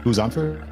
Who's on for?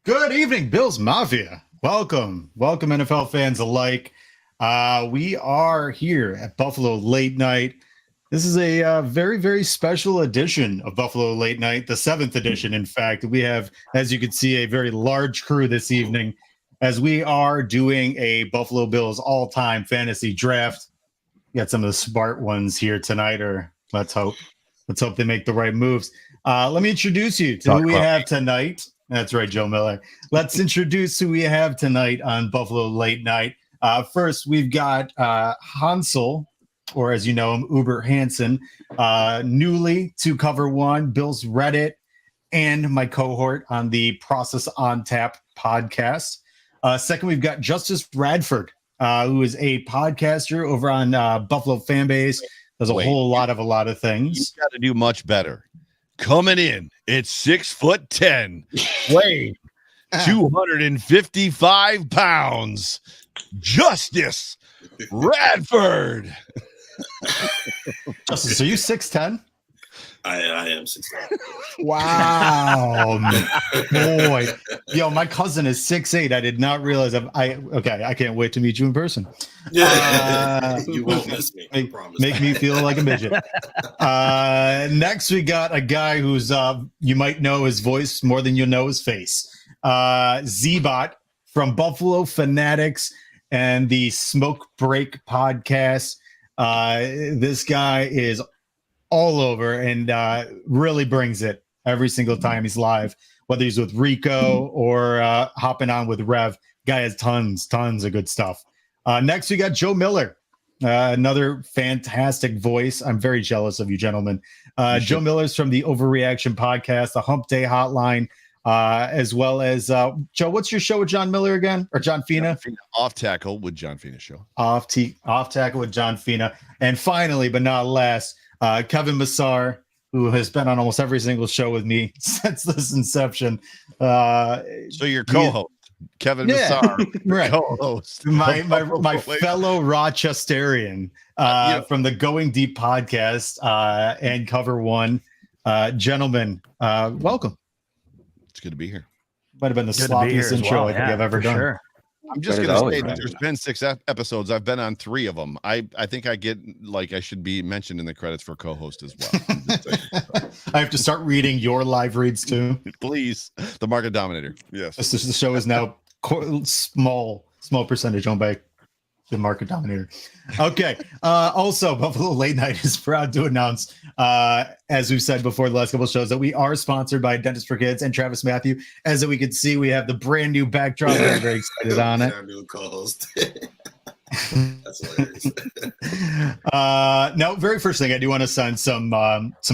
Good evening, Bills Mafia. Welcome NFL fans alike. We are here at Buffalo Late Night. This is a very, very special edition of Buffalo Late Night, the 7th edition, in fact. We have, as you can see, a very large crew this evening as we are doing a Buffalo Bills all-time fantasy draft. We got some of the smart ones here tonight, or let's hope they make the right moves. Let me introduce you to who we have tonight. That's right, Joe Miller. Let's introduce who we have tonight on Buffalo Late Night. First, we've got Hansel, or as you know him, Uber Hansen, newly to Cover One, Bills Reddit, and my cohort on the Process on Tap podcast. Second, we've got Justice Radford, who is a podcaster over on Buffalo Fanbase. Does a whole lot of things. You got to do much better. Coming in at 6'10", weighing 255 pounds, Justice Radford. Justice, are you 6'10"? I am 6'10". Wow, boy. Yo, my cousin is 6'8". I did not realize. I can't wait to meet you in person. You won't miss me. I promise. Make me feel like a midget. Next, we got a guy who's you might know his voice more than you'll know his face. Z-Bot from Buffalo Fanatics and the Smoke Break podcast. This guy is all over and really brings it every single time he's live, whether he's with Rico or hopping on with Rev. Guy has tons of good stuff. Next, we got Joe Miller, another fantastic voice. I'm very jealous of you, gentlemen. Joe Miller's from the Overreaction Podcast, the Hump Day Hotline, as well as Joe. What's your show with John Miller again, or John Fina? Off Tackle with John Fina show. Off Tackle with John Fina, and finally, but not last, Kevin Massar, who has been on almost every single show with me since this inception. So your co-host. Kevin Massar, right? Co-host, my fellow Rochesterian from the Going Deep podcast and Cover One, gentlemen, welcome. It's good to be here. Might have been the sloppiest intro I think I've ever done. Sure. I'm just going to say that there's been 6 episodes. I've been on 3 of them. I think I get I should be mentioned in the credits for co-host as well. I have to start reading your live reads too. Please. The Market Dominator. Yes. The show is now small percentage owned by the Market Dominator. Okay. Also, Buffalo Late Night is proud to announce, as we've said before the last couple of shows, that we are sponsored by Dentist for Kids and Travis Matthew. As we can see, we have the brand new backdrop. We're very excited on it. New co-host. That's hilarious. No, very first thing, I do want to send some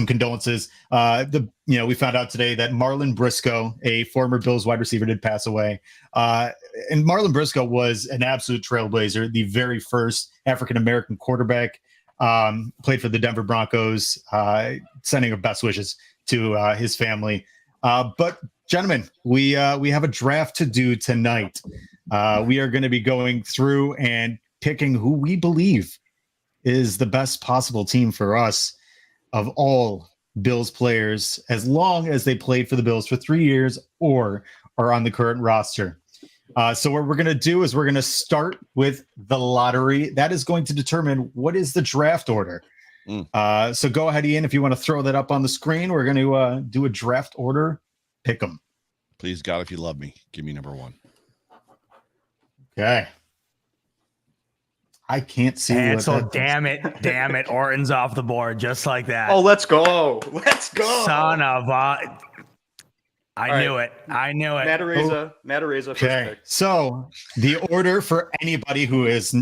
condolences. We found out today that Marlon Briscoe, a former Bills wide receiver, did pass away. And Marlon Briscoe was an absolute trailblazer, the very first African-American quarterback, played for the Denver Broncos, sending our best wishes to his family. But gentlemen, we have a draft to do tonight. We are going to be going through and picking who we believe is the best possible team for us of all Bills players, as long as they played for the Bills for 3 years or are on the current roster. So what we're going to do is we're going to start with the lottery. That is going to determine what is the draft order. So go ahead, Ian, if you want to throw that up on the screen. We're going to do a draft order. Pick them. Please, God, if you love me, give me number 1. Okay. I can't see. Hansel, damn it. Orton's off the board just like that. Oh, let's go. Son of a. I knew it. Matareza. Okay. So the order for anybody who is.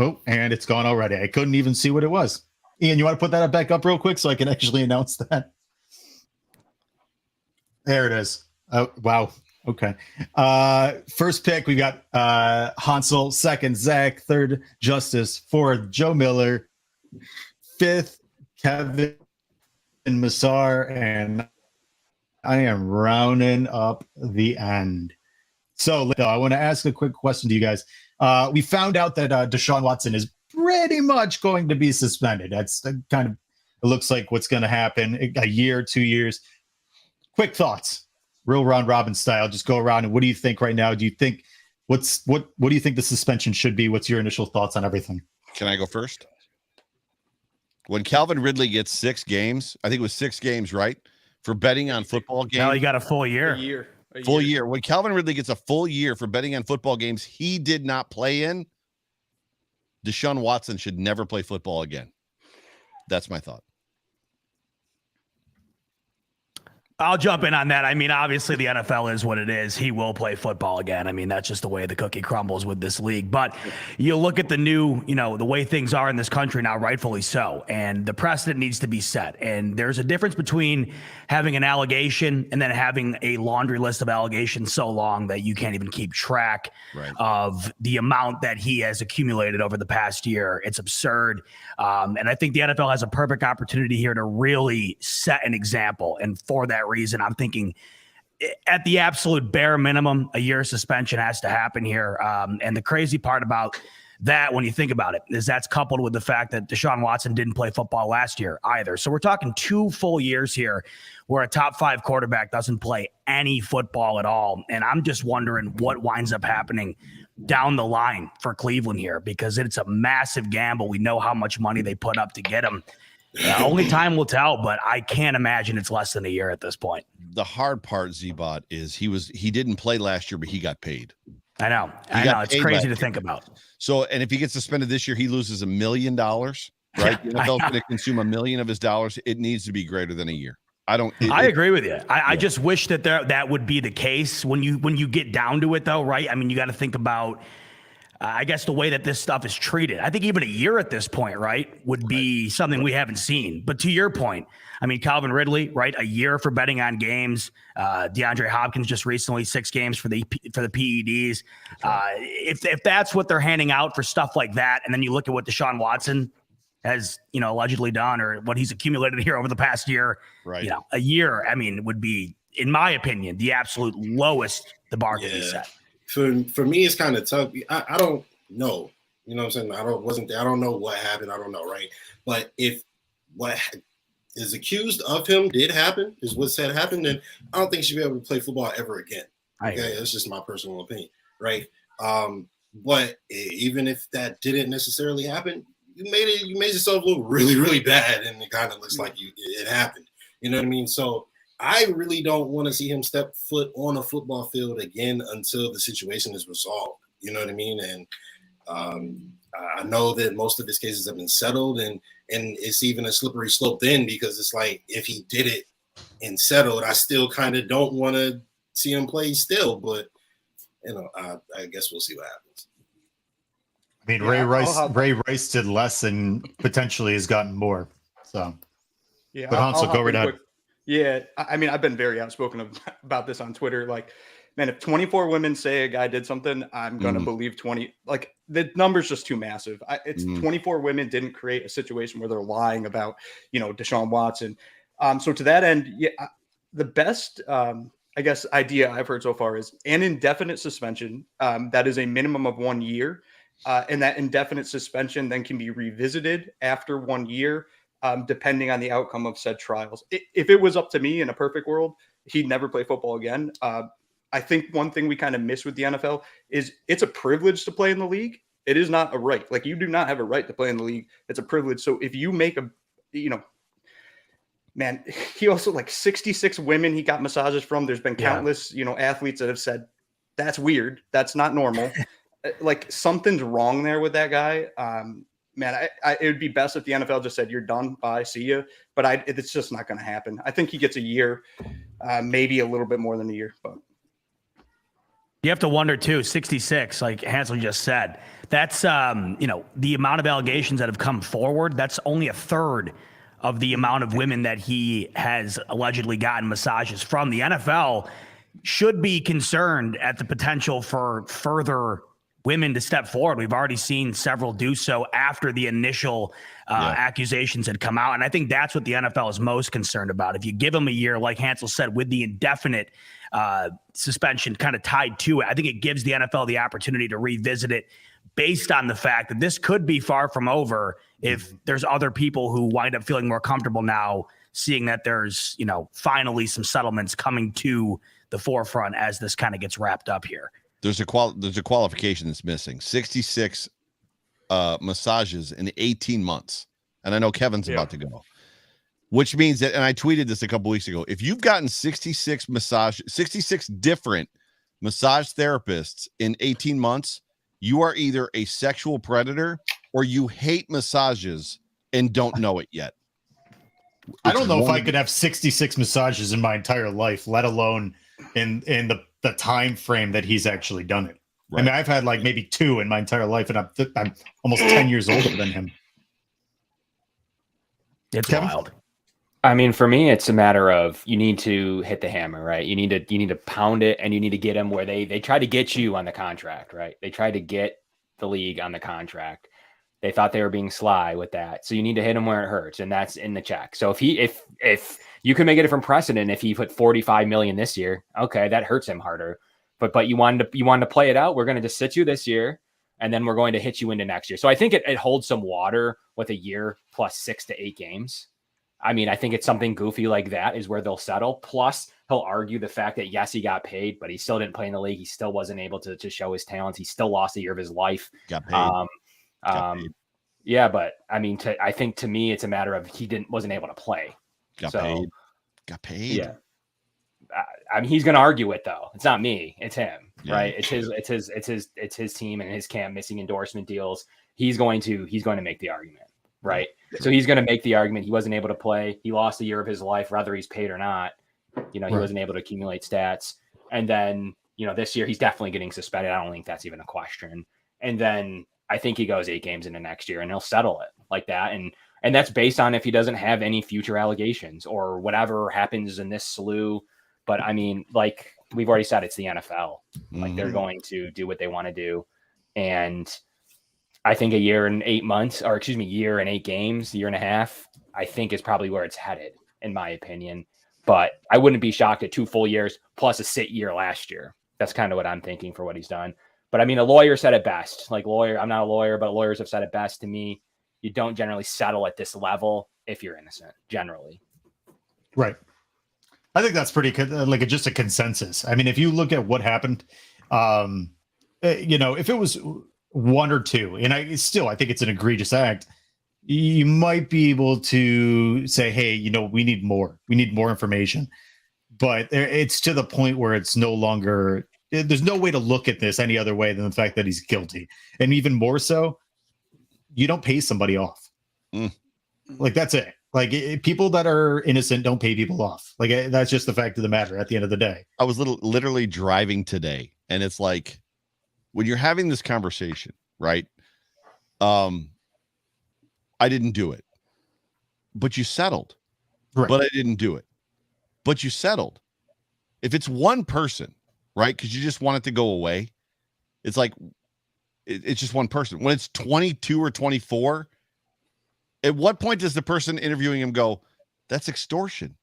Oh, and it's gone already. I couldn't even see what it was. Ian, you want to put that back up real quick so I can actually announce that? There it is. Oh, wow. Okay. First pick, we got Hansel. Second, Zach. Third, Justice. Fourth, Joe Miller. Fifth, Kevin Massar. And I am rounding up the end. So I want to ask a quick question to you guys. We found out that Deshaun Watson is pretty much going to be suspended. That's kind of, it looks like what's going to happen. A year, 2 years. Quick thoughts. Real round robin style. Just go around and what do you think right now? Do you think what do you think the suspension should be? What's your initial thoughts on everything? Can I go first? When Calvin Ridley gets 6 games, I think it was 6 games, right? For betting on football games. Now you got a full year. Full year. When Calvin Ridley gets a full year for betting on football games he did not play in, Deshaun Watson should never play football again. That's my thought. I'll jump in on that. I mean, obviously the NFL is what it is. He will play football again. I mean, that's just the way the cookie crumbles with this league. But you look at the new, the way things are in this country now, rightfully so. And the precedent needs to be set. And there's a difference between having an allegation and then having a laundry list of allegations so long that you can't even keep track of the amount that he has accumulated over the past year. It's absurd. And I think the NFL has a perfect opportunity here to really set an example. And for that reason, I'm thinking at the absolute bare minimum, a year suspension has to happen here. And the crazy part about that, when you think about it, is that's coupled with the fact that Deshaun Watson didn't play football last year either. So we're talking 2 full years here where a top 5 quarterback doesn't play any football at all. And I'm just wondering what winds up happening down the line for Cleveland here, because it's a massive gamble. We know how much money they put up to get him. Only time will tell, but I can't imagine it's less than a year at this point. The hard part, Zbot, is he didn't play last year, but he got paid. I know. It's crazy to think about. So, and if he gets suspended this year, he loses $1 million. right? Yeah, The NFL is going to consume $1 million of his dollars. It needs to be greater than a year. I agree with you. I just wish that that would be the case when you get down to it, though, right? I mean, you got to think about, I guess, the way that this stuff is treated. I think even a year at this point, right, would be something we haven't seen. But to your point, I mean, Calvin Ridley, right, a year for betting on games. DeAndre Hopkins just recently 6 games for the PEDs. If that's what they're handing out for stuff like that, and then you look at what Deshaun Watson has, allegedly done, or what he's accumulated here over the past year, right? A year, I mean, would be, in my opinion, the absolute lowest the bar could be set. For me, it's kind of tough. I don't know. You know what I'm saying? Wasn't there. I don't know what happened. I don't know, right? But if what is accused of him did happen, is what said happened, then I don't think he should be able to play football ever again. Okay, that's just my personal opinion, right? But even if that didn't necessarily happen, you made yourself look really, really bad, and it kind of looks like it happened. You know what I mean? So I really don't want to see him step foot on a football field again until the situation is resolved. You know what I mean? And I know that most of his cases have been settled, and it's even a slippery slope then, because it's like, if he did it and settled, I still kind of don't want to see him play still. But I guess we'll see what happens. I mean, Ray Rice did less and potentially has gotten more. So, yeah, but Hansel, go right ahead. Yeah, I mean, I've been very outspoken about this on Twitter. Like, man, if 24 women say a guy did something, I'm gonna believe 20. Like, the number's just too massive. It's 24 women didn't create a situation where they're lying about, Deshaun Watson. So to that end, yeah, the best, I guess, idea I've heard so far is an indefinite suspension. That is a minimum of 1 year. And that indefinite suspension then can be revisited after 1 year, depending on the outcome of said trials. If it was up to me in a perfect world, he'd never play football again. I think one thing we kind of miss with the NFL is it's a privilege to play in the league. It is not a right. Like, you do not have a right to play in the league. It's a privilege. So if you make man, he also, like, 66 women he got massages from. There's been countless, athletes that have said, that's weird. That's not normal. Like, something's wrong there with that guy. Man, it would be best if the NFL just said, you're done, bye, see you. But it's just not going to happen. I think he gets a year, maybe a little bit more than a year. But you have to wonder, too, 66, like Hansel just said, that's, the amount of allegations that have come forward, that's only a third of the amount of women that he has allegedly gotten massages from. The NFL should be concerned at the potential for further women to step forward. We've already seen several do so after the initial accusations had come out. And I think that's what the NFL is most concerned about. If you give them a year, like Hansel said, with the indefinite suspension kind of tied to it, I think it gives the NFL the opportunity to revisit it based on the fact that this could be far from over if there's other people who wind up feeling more comfortable now, seeing that there's, finally some settlements coming to the forefront as this kind of gets wrapped up here. There's a qualification that's missing. 66 massages in 18 months. And I know Kevin's about to go. Which means that, and I tweeted this a couple weeks ago, if you've gotten 66 different massage therapists in 18 months, you are either a sexual predator or you hate massages and don't know it yet. I don't know if I could have 66 massages in my entire life, let alone in the time frame that he's actually done it. Right. I mean, I've had like maybe 2 in my entire life, and I'm almost 10 years older than him. It's wild. I mean, for me, it's a matter of you need to hit the hammer, right? You need to pound it, and you need to get them where they try to get you on the contract, right? They tried to get the league on the contract. They thought they were being sly with that. So you need to hit him where it hurts, and that's in the check. So if you can make a different precedent, if he put 45 million this year, okay, that hurts him harder. But you wanted to play it out. We're going to just sit you this year, and then we're going to hit you into next year. So I think it holds some water with a year plus 6 to 8 games. I mean, I think it's something goofy like that is where they'll settle. Plus, he'll argue the fact that, yes, he got paid, but he still didn't play in the league. He still wasn't able to show his talents. He still lost a year of his life. Got paid. Yeah, but I mean, I think to me, it's a matter of he wasn't able to play. Got paid. Yeah. I mean, he's going to argue it though. It's not me. It's him, right? It's his team and his camp missing endorsement deals. He's going to make the argument. right? So he's going to make the argument he wasn't able to play. He lost a year of his life, whether he's paid or not. He wasn't able to accumulate stats. And then, this year he's definitely getting suspended. I don't think that's even a question. And then I think he goes 8 games into next year and he'll settle it like that. And that's based on if he doesn't have any future allegations or whatever happens in this slew. But I mean, like we've already said, it's the NFL. Like they're going to do what they want to do. And I think a year and 8 months, or excuse me, year and 8 games, year and a half, I think is probably where it's headed, in my opinion. But I wouldn't be shocked at 2 full years plus a sit year last year. That's kind of what I'm thinking for what he's done. But I mean, a lawyer said it best. Like I'm not a lawyer, but lawyers have said it best to me. You don't generally settle at this level if you're innocent, generally. Right. I think that's pretty just a consensus. I mean, if you look at what happened, if it was 1 or 2, and I think it's an egregious act, you might be able to say, hey, we need more. We need more information. But it's to the point where it's no longer, there's no way to look at this any other way than the fact that he's guilty. And even more so, you don't pay somebody off. Like, that's it. Like, people that are innocent don't pay people off. Like, that's just the fact of the matter at the end of the day. I was literally driving today, and it's like, when you're having this conversation, right? I didn't do it, but you settled. Right. But I didn't do it, but you settled. If it's one person, right? Because you just want it to go away. It's like, it's just one person. When it's 22 or 24, at what point does the person interviewing him go, that's extortion?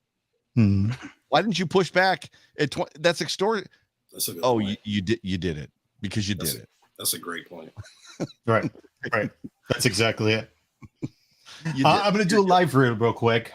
Why didn't you push back at that's extortion? That's a good point. point. You did it because you did it. That's a great point. Right. That's exactly it. I'm going to do a live read real quick.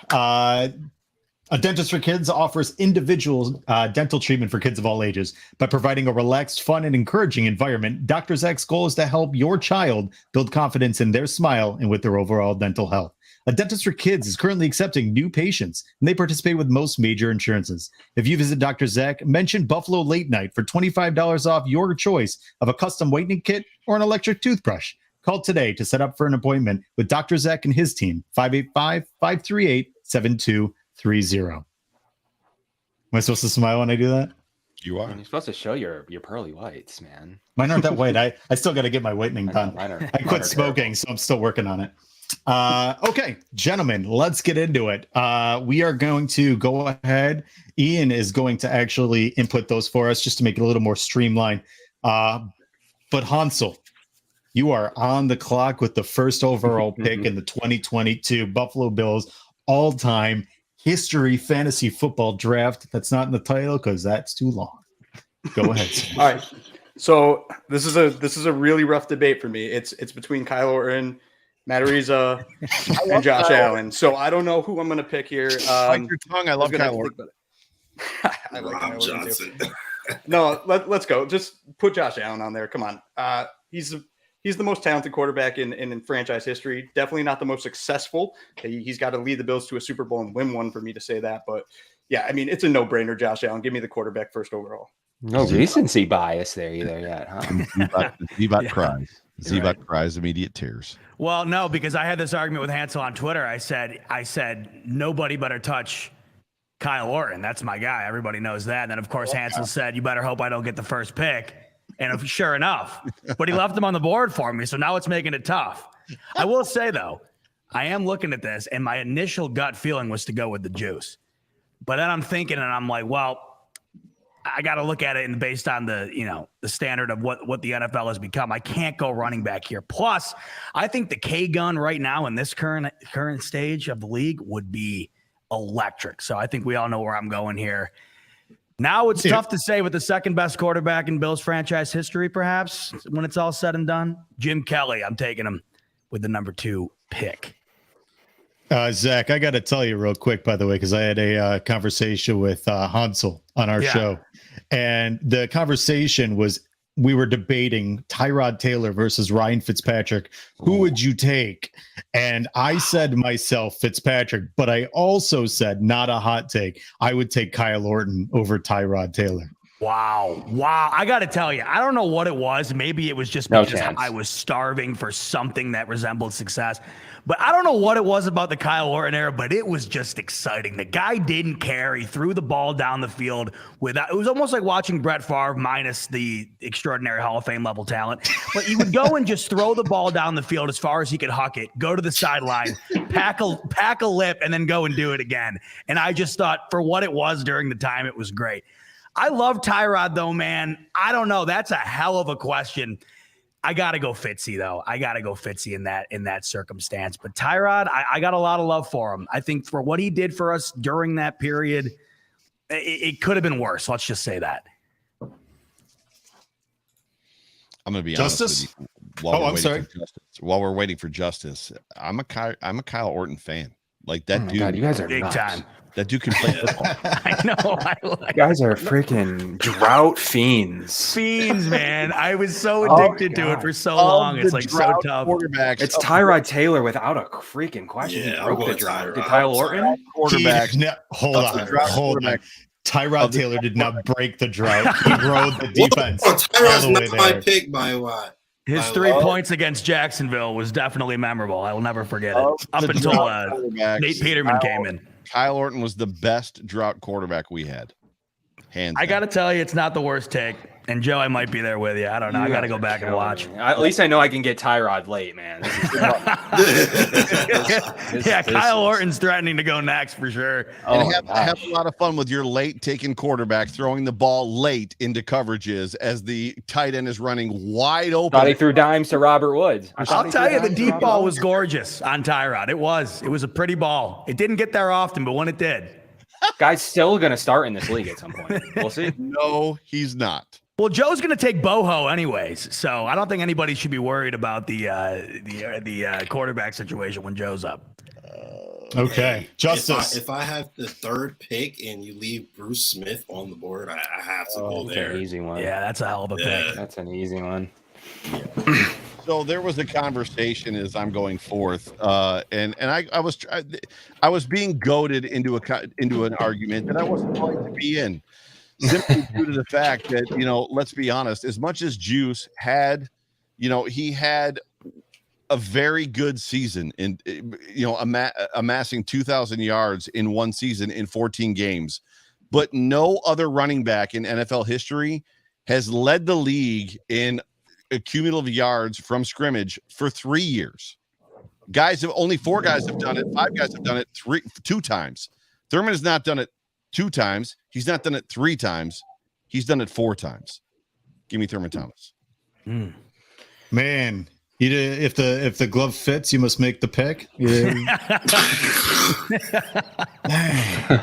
A Dentist for Kids offers individual dental treatment for kids of all ages. By providing a relaxed, fun, and encouraging environment, Dr. Zach's goal is to help your child build confidence in their smile and with their overall dental health. A Dentist for Kids is currently accepting new patients, and they participate with most major insurances. If you visit Dr. Zach, mention Buffalo Late Night for $25 off your choice of a custom whitening kit or an electric toothbrush. Call today to set up for an appointment with Dr. Zach and his team, 585-538-7230. Am I supposed to smile when I do that? You are. You're supposed to show your pearly whites, man. Mine aren't that white. I still got to get my whitening done. I quit smoking, so I'm still working on it. Okay, gentlemen, let's get into it. We are going to go ahead. Ian is going to actually input those for us just to make it a little more streamlined. But Hansel, you are on the clock with the first overall pick in the 2022 Buffalo Bills all-time history fantasy football draft. That's not in the title because that's too long. Go ahead, Sam. All right. So this is a really rough debate for me. It's between Kyle Orton, Matt Ariza, and Josh Allen. So I don't know who I'm going to pick here. Like your tongue. I love Kyle Orton. I like Rob Johnson. No, let's go. Just put Josh Allen on there. Come on. He's the most talented quarterback in franchise history. Definitely not the most successful. He's got to lead the Bills to a Super Bowl and win one for me to say that. But yeah, I mean, it's a no-brainer, Josh Allen. Give me the quarterback first overall. No recency bias there either yet, huh? Zebot cries. Zebot cries immediate tears. Well, no, because I had this argument with Hansel on Twitter. I said nobody better touch Kyle Orton. That's my guy. Everybody knows that. And then, of course, Hansel said, you better hope I don't get the first pick. And sure enough, but he left him on the board for me. So now it's making it tough. I will say, though, I am looking at this, and my initial gut feeling was to go with the juice. But then I'm thinking, and I'm like, well, I got to look at it and based on the standard of what the NFL has become. I can't go running back here. Plus, I think the K gun right now in this current stage of the league would be electric. So I think we all know where I'm going here. Now it's tough to say with the second best quarterback in Bills franchise history, perhaps, when it's all said and done. Jim Kelly, I'm taking him with the number 2 pick. Zach, I got to tell you real quick, by the way, because I had a conversation with Hansel on our show. And the conversation was, we were debating Tyrod Taylor versus Ryan Fitzpatrick. Who would you take? And I said myself Fitzpatrick, but I also said, not a hot take, I would take Kyle Orton over Tyrod Taylor. Wow. I got to tell you, I don't know what it was. Maybe it was just No because chance. I was starving for something that resembled success. But I don't know what it was about the Kyle Orton era, but it was just exciting. The guy didn't care. He threw the ball down the field without. It was almost like watching Brett Favre minus the extraordinary Hall of Fame level talent. But he would go and just throw the ball down the field as far as he could huck it, go to the sideline, pack a lip, and then go and do it again. And I just thought, for what it was during the time, it was great. I love Tyrod, though, man. I don't know. That's a hell of a question. I got to go Fitzy, though. I got to go Fitzy in that circumstance. But Tyrod, I got a lot of love for him. I think for what he did for us during that period, it could have been worse. Let's just say that. I'm going to be Justice? honest with you. I'm sorry. While we're waiting for Justice, I'm a Kyle Orton fan. Like that dude. God, you guys are Big nuts. time. That dude can play football. I know. You guys are freaking drought fiends. Fiends, man. I was so addicted to it for so long. It's like so tough. Quarterbacks. It's Tyrod Taylor without a freaking question. Yeah, He I'm broke the going drought. Tyrod. Did Kyle Orton? Quarterbacks. Hold Of the on. drought Hold on. quarterback. Tyrod Taylor did not break the drought. He rode the defense Oh, all Tyrod's the way not my there. pick by a lot. His I 3 love- points against Jacksonville was definitely memorable. I will never forget it. Of Up the until drought quarterbacks, Nate Peterman came in. Kyle Orton was the best drought quarterback we had. Hands I got down. to tell you, it's not the worst take. And Joe, I might be there with you. I don't know. I got to go back and watch. At least I know I can get Tyrod late, man. Yeah, Kyle Orton's threatening to go next for sure. And have a lot of fun with your late taking quarterback throwing the ball late into coverages as the tight end is running wide open. Thought he threw dimes to Robert Woods. I'll tell you, the deep ball was gorgeous on Tyrod. It was a pretty ball. It didn't get there often, but when it did. Guy's still going to start in this league at some point. We'll see. No, he's not. Well, Joe's going to take Boho anyways, so I don't think anybody should be worried about the quarterback situation when Joe's up. Okay. Justice. If I have the third pick and you leave Bruce Smith on the board, I have to go That's there. an easy one. Yeah, that's a hell of a Yeah. pick. That's an easy one. So there was a conversation as I'm going forth, and I was being goaded into an argument that I wasn't going to be in, simply due to the fact that, let's be honest, as much as Juice had, he had a very good season in, amassing 2,000 yards in one season in 14 games, but no other running back in NFL history has led the league in cumulative yards from scrimmage for 3 years. Only 4 guys have done it. 5 guys have done it 2 times. Thurman has not done it 2 times. He's not done it 3 times. He's done it 4 times. Give me Thurman Thomas. Man, if the glove fits, you must make the pick. Yeah. Dang.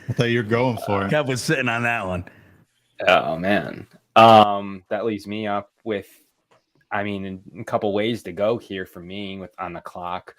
I thought you were going for it. Kev was sitting on that one. Oh, man. That leaves me up with, a couple ways to go here for me on the clock.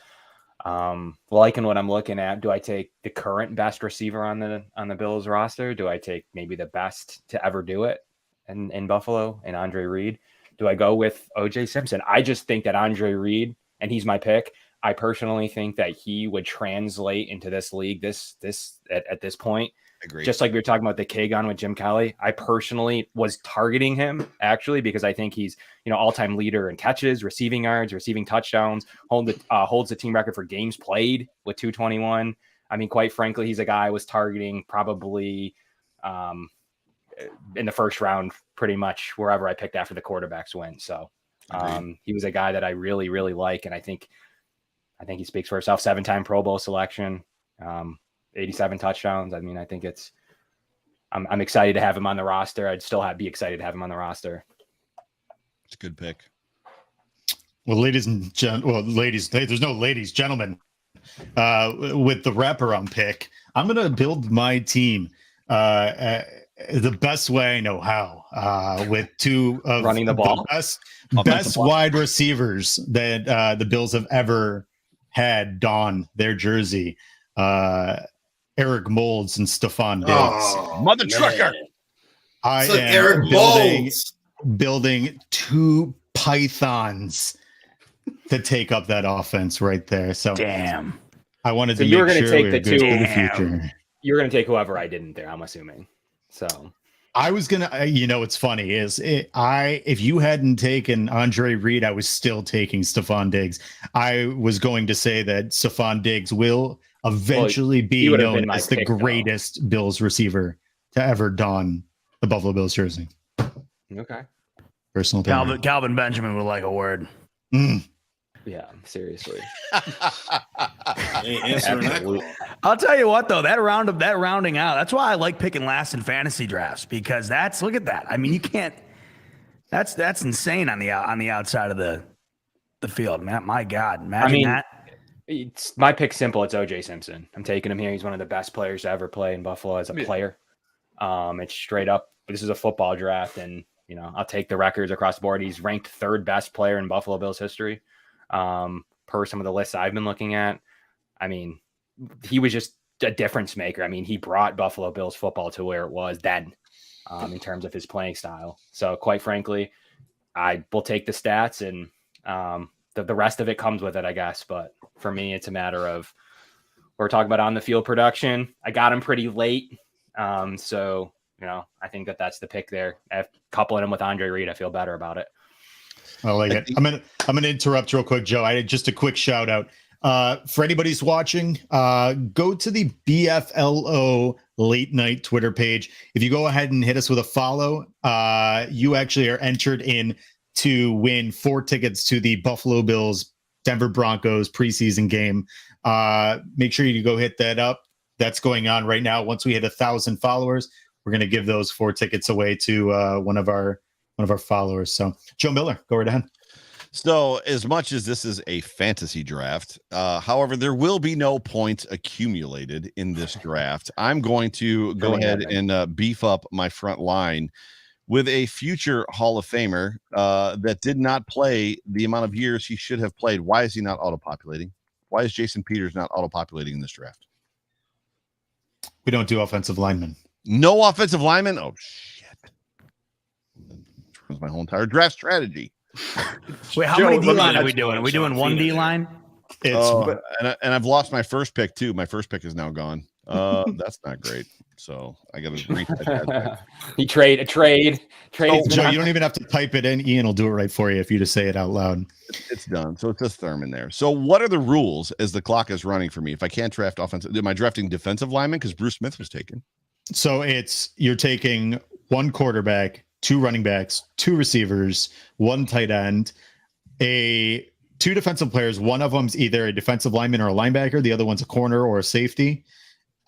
Liking what I'm looking at. Do I take the current best receiver on the Bills roster? Do I take maybe the best to ever do it in Buffalo and Andre Reed? Do I go with OJ Simpson? I just think that Andre Reed, and he's my pick, I personally think that he would translate into this league at this point. Agree. Just like we were talking about the Kagon with Jim Kelly, I personally was targeting him actually because I think he's all-time leader in catches, receiving yards, receiving touchdowns, holds the team record for games played with 221. I mean, quite frankly, he's a guy I was targeting probably in the first round, pretty much wherever I picked after the quarterbacks went. So he was a guy that I really, really like, and I think he speaks for himself. 7-time Pro Bowl selection. 87 touchdowns. I mean, I think I'm excited to have him on the roster. I'd still be excited to have him on the roster. It's a good pick. Well, there's no ladies, gentlemen. With the wraparound pick, I'm going to build my team the best way I know how, with 2 of Running the ball. best wide receivers that the Bills have ever had don their jersey. Eric Moulds and Stephon Diggs. Oh, Mother man. trucker. I It's like am Eric building 2 pythons to take up that offense right there. So Damn. I wanted So to you were make gonna sure take we the were good 2. for the future. You're going to take whoever I didn't there, I'm assuming. So I was gonna, what's funny is if you hadn't taken Andre Reed, I was still taking Stephon Diggs. I was going to say that Stephon Diggs will eventually he be would have been known my as the pick, though. greatest Bills receiver to ever don the Buffalo Bills jersey. Okay. Personal opinion. Calvin Benjamin would like a word. Yeah, seriously. Ain't answering that call. I'll tell you what, though, that rounding out, that's why I like picking last in fantasy drafts, because look at that. I mean, you can't. That's insane on the outside of the field, man. My God, imagine that. It's my pick's simple. It's OJ Simpson. I'm taking him here. He's one of the best players to ever play in Buffalo as a player. It's straight up. This is a football draft, and I'll take the records across the board. He's ranked third best player in Buffalo Bills history, per some of the lists I've been looking at. I mean, he was just a difference maker. I mean, he brought Buffalo Bills football to where it was then, in terms of his playing style. So, quite frankly, I will take the stats, and the rest of it comes with it, I guess. But for me, it's a matter of, we're talking about on the field production. I got him pretty late. So, I think that's the pick there. Coupling him with Andre Reed, I feel better about it. I like it. I'm gonna interrupt real quick, Joe. I just a quick shout out. For anybody who's watching, go to the BFLO late night Twitter page. If you go ahead and hit us with a follow, you actually are entered in to win 4 tickets to the Buffalo Bills Denver Broncos preseason game. Make sure you go hit that up. That's going on right now. Once we hit 1,000 followers, we're going to give those 4 tickets away to one of our followers. So, Joe Miller, go right ahead. So, as much as this is a fantasy draft, however, there will be no points accumulated in this draft. I'm going to go ahead and beef up my front line with a future Hall of Famer that did not play the amount of years he should have played. Why is he not auto-populating? Why is Jason Peters not auto-populating in this draft? We don't do offensive linemen. No offensive linemen? Oh, shit. That my whole entire draft strategy. Wait, how many D-line are we doing? Are we doing one D-line? And I've lost my first pick, too. My first pick is now gone. That's not great. So I got to retype that. He trade. Oh, Joe, you don't even have to type it in. Ian will do it right for you if you just say it out loud. It's done. So it's just Thurman there. So what are the rules as the clock is running for me? If I can't draft offensive, am I drafting defensive lineman because Bruce Smith was taken? So you're taking 1 quarterback, 2 running backs, 2 receivers, 1 tight end, 2 defensive players. One of them's either a defensive lineman or a linebacker. The other one's a corner or a safety.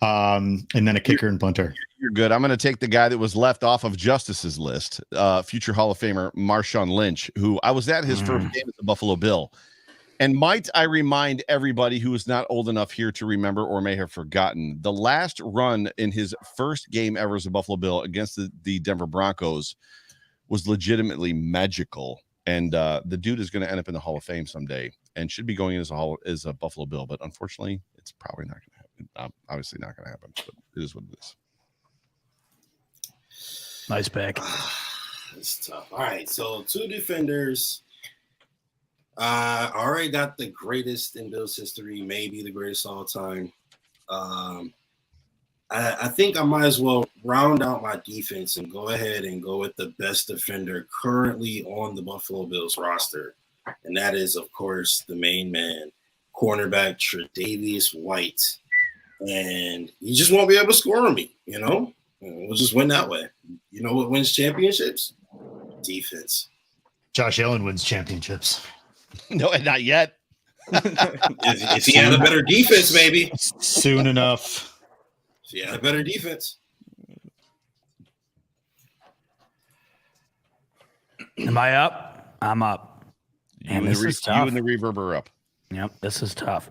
And then a kicker and punter. You're good. I'm going to take the guy that was left off of Justice's list, future Hall of Famer Marshawn Lynch, who I was at his first game as a Buffalo Bill. And might I remind everybody who is not old enough here to remember or may have forgotten, the last run in his first game ever as a Buffalo Bill against the Denver Broncos was legitimately magical. And the dude is going to end up in the Hall of Fame someday and should be going in as a Buffalo Bill. But unfortunately, it's probably not going to happen. Obviously not going to happen, but it is what it is. Nice pick. It's tough. All right, so 2 defenders. I already got the greatest in Bills history, maybe the greatest of all time. I think I might as well round out my defense and go ahead and go with the best defender currently on the Buffalo Bills roster. And that is, of course, the main man, cornerback Tre'Davious White. And you just won't be able to score on me, you know? We'll just win that way. You know what wins championships? Defense. Josh Allen wins championships. No, not yet. If he had a better defense, maybe. Soon enough. If he had a better defense. Am I up? I'm up. And this is tough. You and the reverb are up. Yep, this is tough.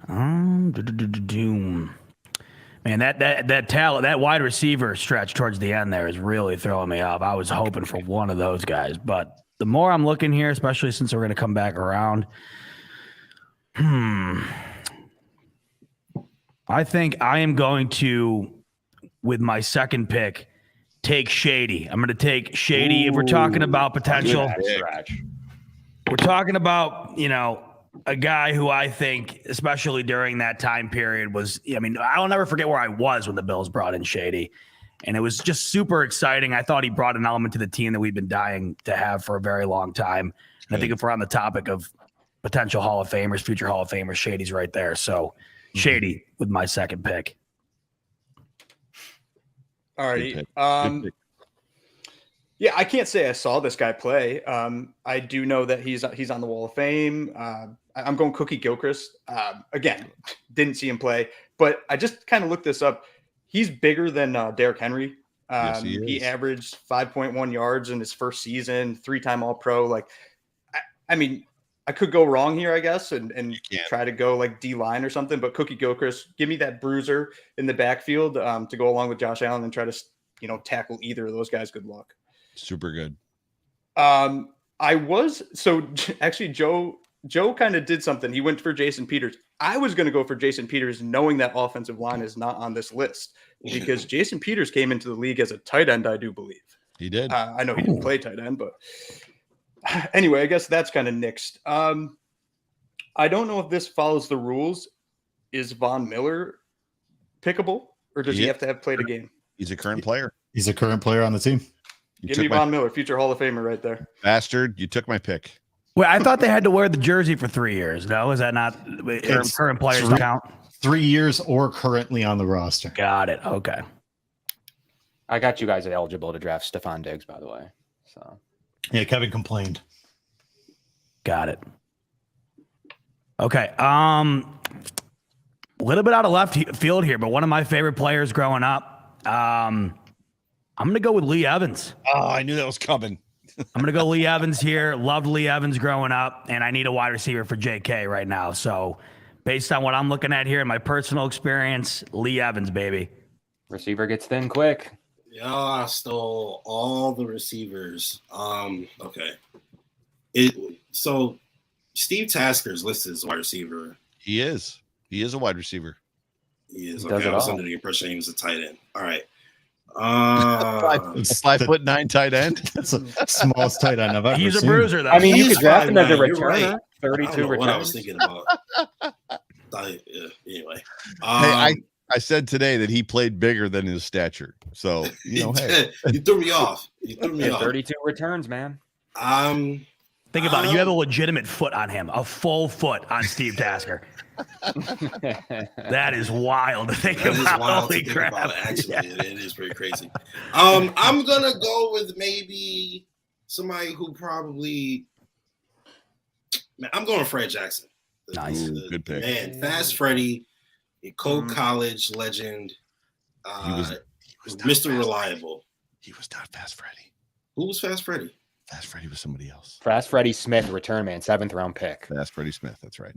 Man, that wide receiver stretch towards the end there is really throwing me off. I was hoping for one of those guys, but the more I'm looking here, especially since we're going to come back around, I think I am going to, with my second pick, take Shady. I'm going to take Shady. If we're talking about potential, we're talking about, a guy who I think, especially during that time period, was, I'll never forget where I was when the Bills brought in Shady. And it was just super exciting. I thought he brought an element to the team that we've been dying to have for a very long time. And I think if we're on the topic of potential Hall of Famers, future Hall of Famers, Shady's right there. So Shady with my second pick. All righty. Good pick. Yeah, I can't say I saw this guy play. I do know that he's on the Wall of Fame. I'm going Cookie Gilchrist. Again, didn't see him play, but I just kind of looked this up. He's bigger than Derrick Henry. Yes, he He is. averaged 5.1 yards in his first season, 3-time All-Pro. Like, I mean, I could go wrong here, I guess, and can't. try to go like D-line or something. But Cookie Gilchrist, give me that bruiser in the backfield to go along with Josh Allen and try to, tackle either of those guys. Good luck. Super good. Actually Joe kind of did something. He went for Jason Peters. I was going to go for Jason Peters, knowing that offensive line is not on this list because Jason Peters came into the league as a tight end, I do believe. He did. I know he didn't play tight end, but anyway, I guess that's kind of nixed. I don't know if this follows the rules. Is Von Miller pickable, or does he have to have played a game? He's a current player. He's a current player on the team. Give me Von Miller, future Hall of Famer right there. Bastard. You took my pick. Wait, I thought they had to wear the jersey for 3 years. No, is that not current players count? 3 years or currently on the roster. Got it. Okay. I got you guys eligible to draft Stephon Diggs, by the way. So Yeah, Kevin complained. Got it. Okay. A little bit out of left field here, but one of my favorite players growing up. I'm going to go with Lee Evans. Oh, I knew that was coming. I'm going to go Lee Evans here. Loved Lee Evans growing up, and I need a wide receiver for JK right now. So based on what I'm looking at here in my personal experience, Lee Evans, baby. receiver gets thin quick. Y'all stole all the receivers. Okay. So Steve Tasker's listed as a wide receiver. He is. He is a wide receiver. He is. He Okay, does it I was all. under the impression he was a tight end. All right. A 5'9" tight end. That's the smallest tight end I've ever He's a seen. bruiser, though. I mean, you He's could draft him as a 5'9", you're returner. right. I don't 32 know what I was returns. thinking about. Anyway. Hey, I said today that he played bigger than his stature. So, hey. You threw me off. You threw me off. 32 returns, man. Think about it. You have a legitimate foot on him, a full foot on Steve Tasker. That is wild to think That is about. wild to Holy think crap. about, actually. It is pretty crazy. I'm gonna go with maybe somebody who probably. Man, I'm going Fred Jackson. Nice. Ooh, good pick. Man, Fast Freddy, a college legend. He was not Mr. Fast Reliable. He was not Fast Freddy. Who was Fast Freddy? Fast Freddy was somebody else. Fast Freddie Smith, return man, 7th round pick. Fast Freddy Smith. That's right.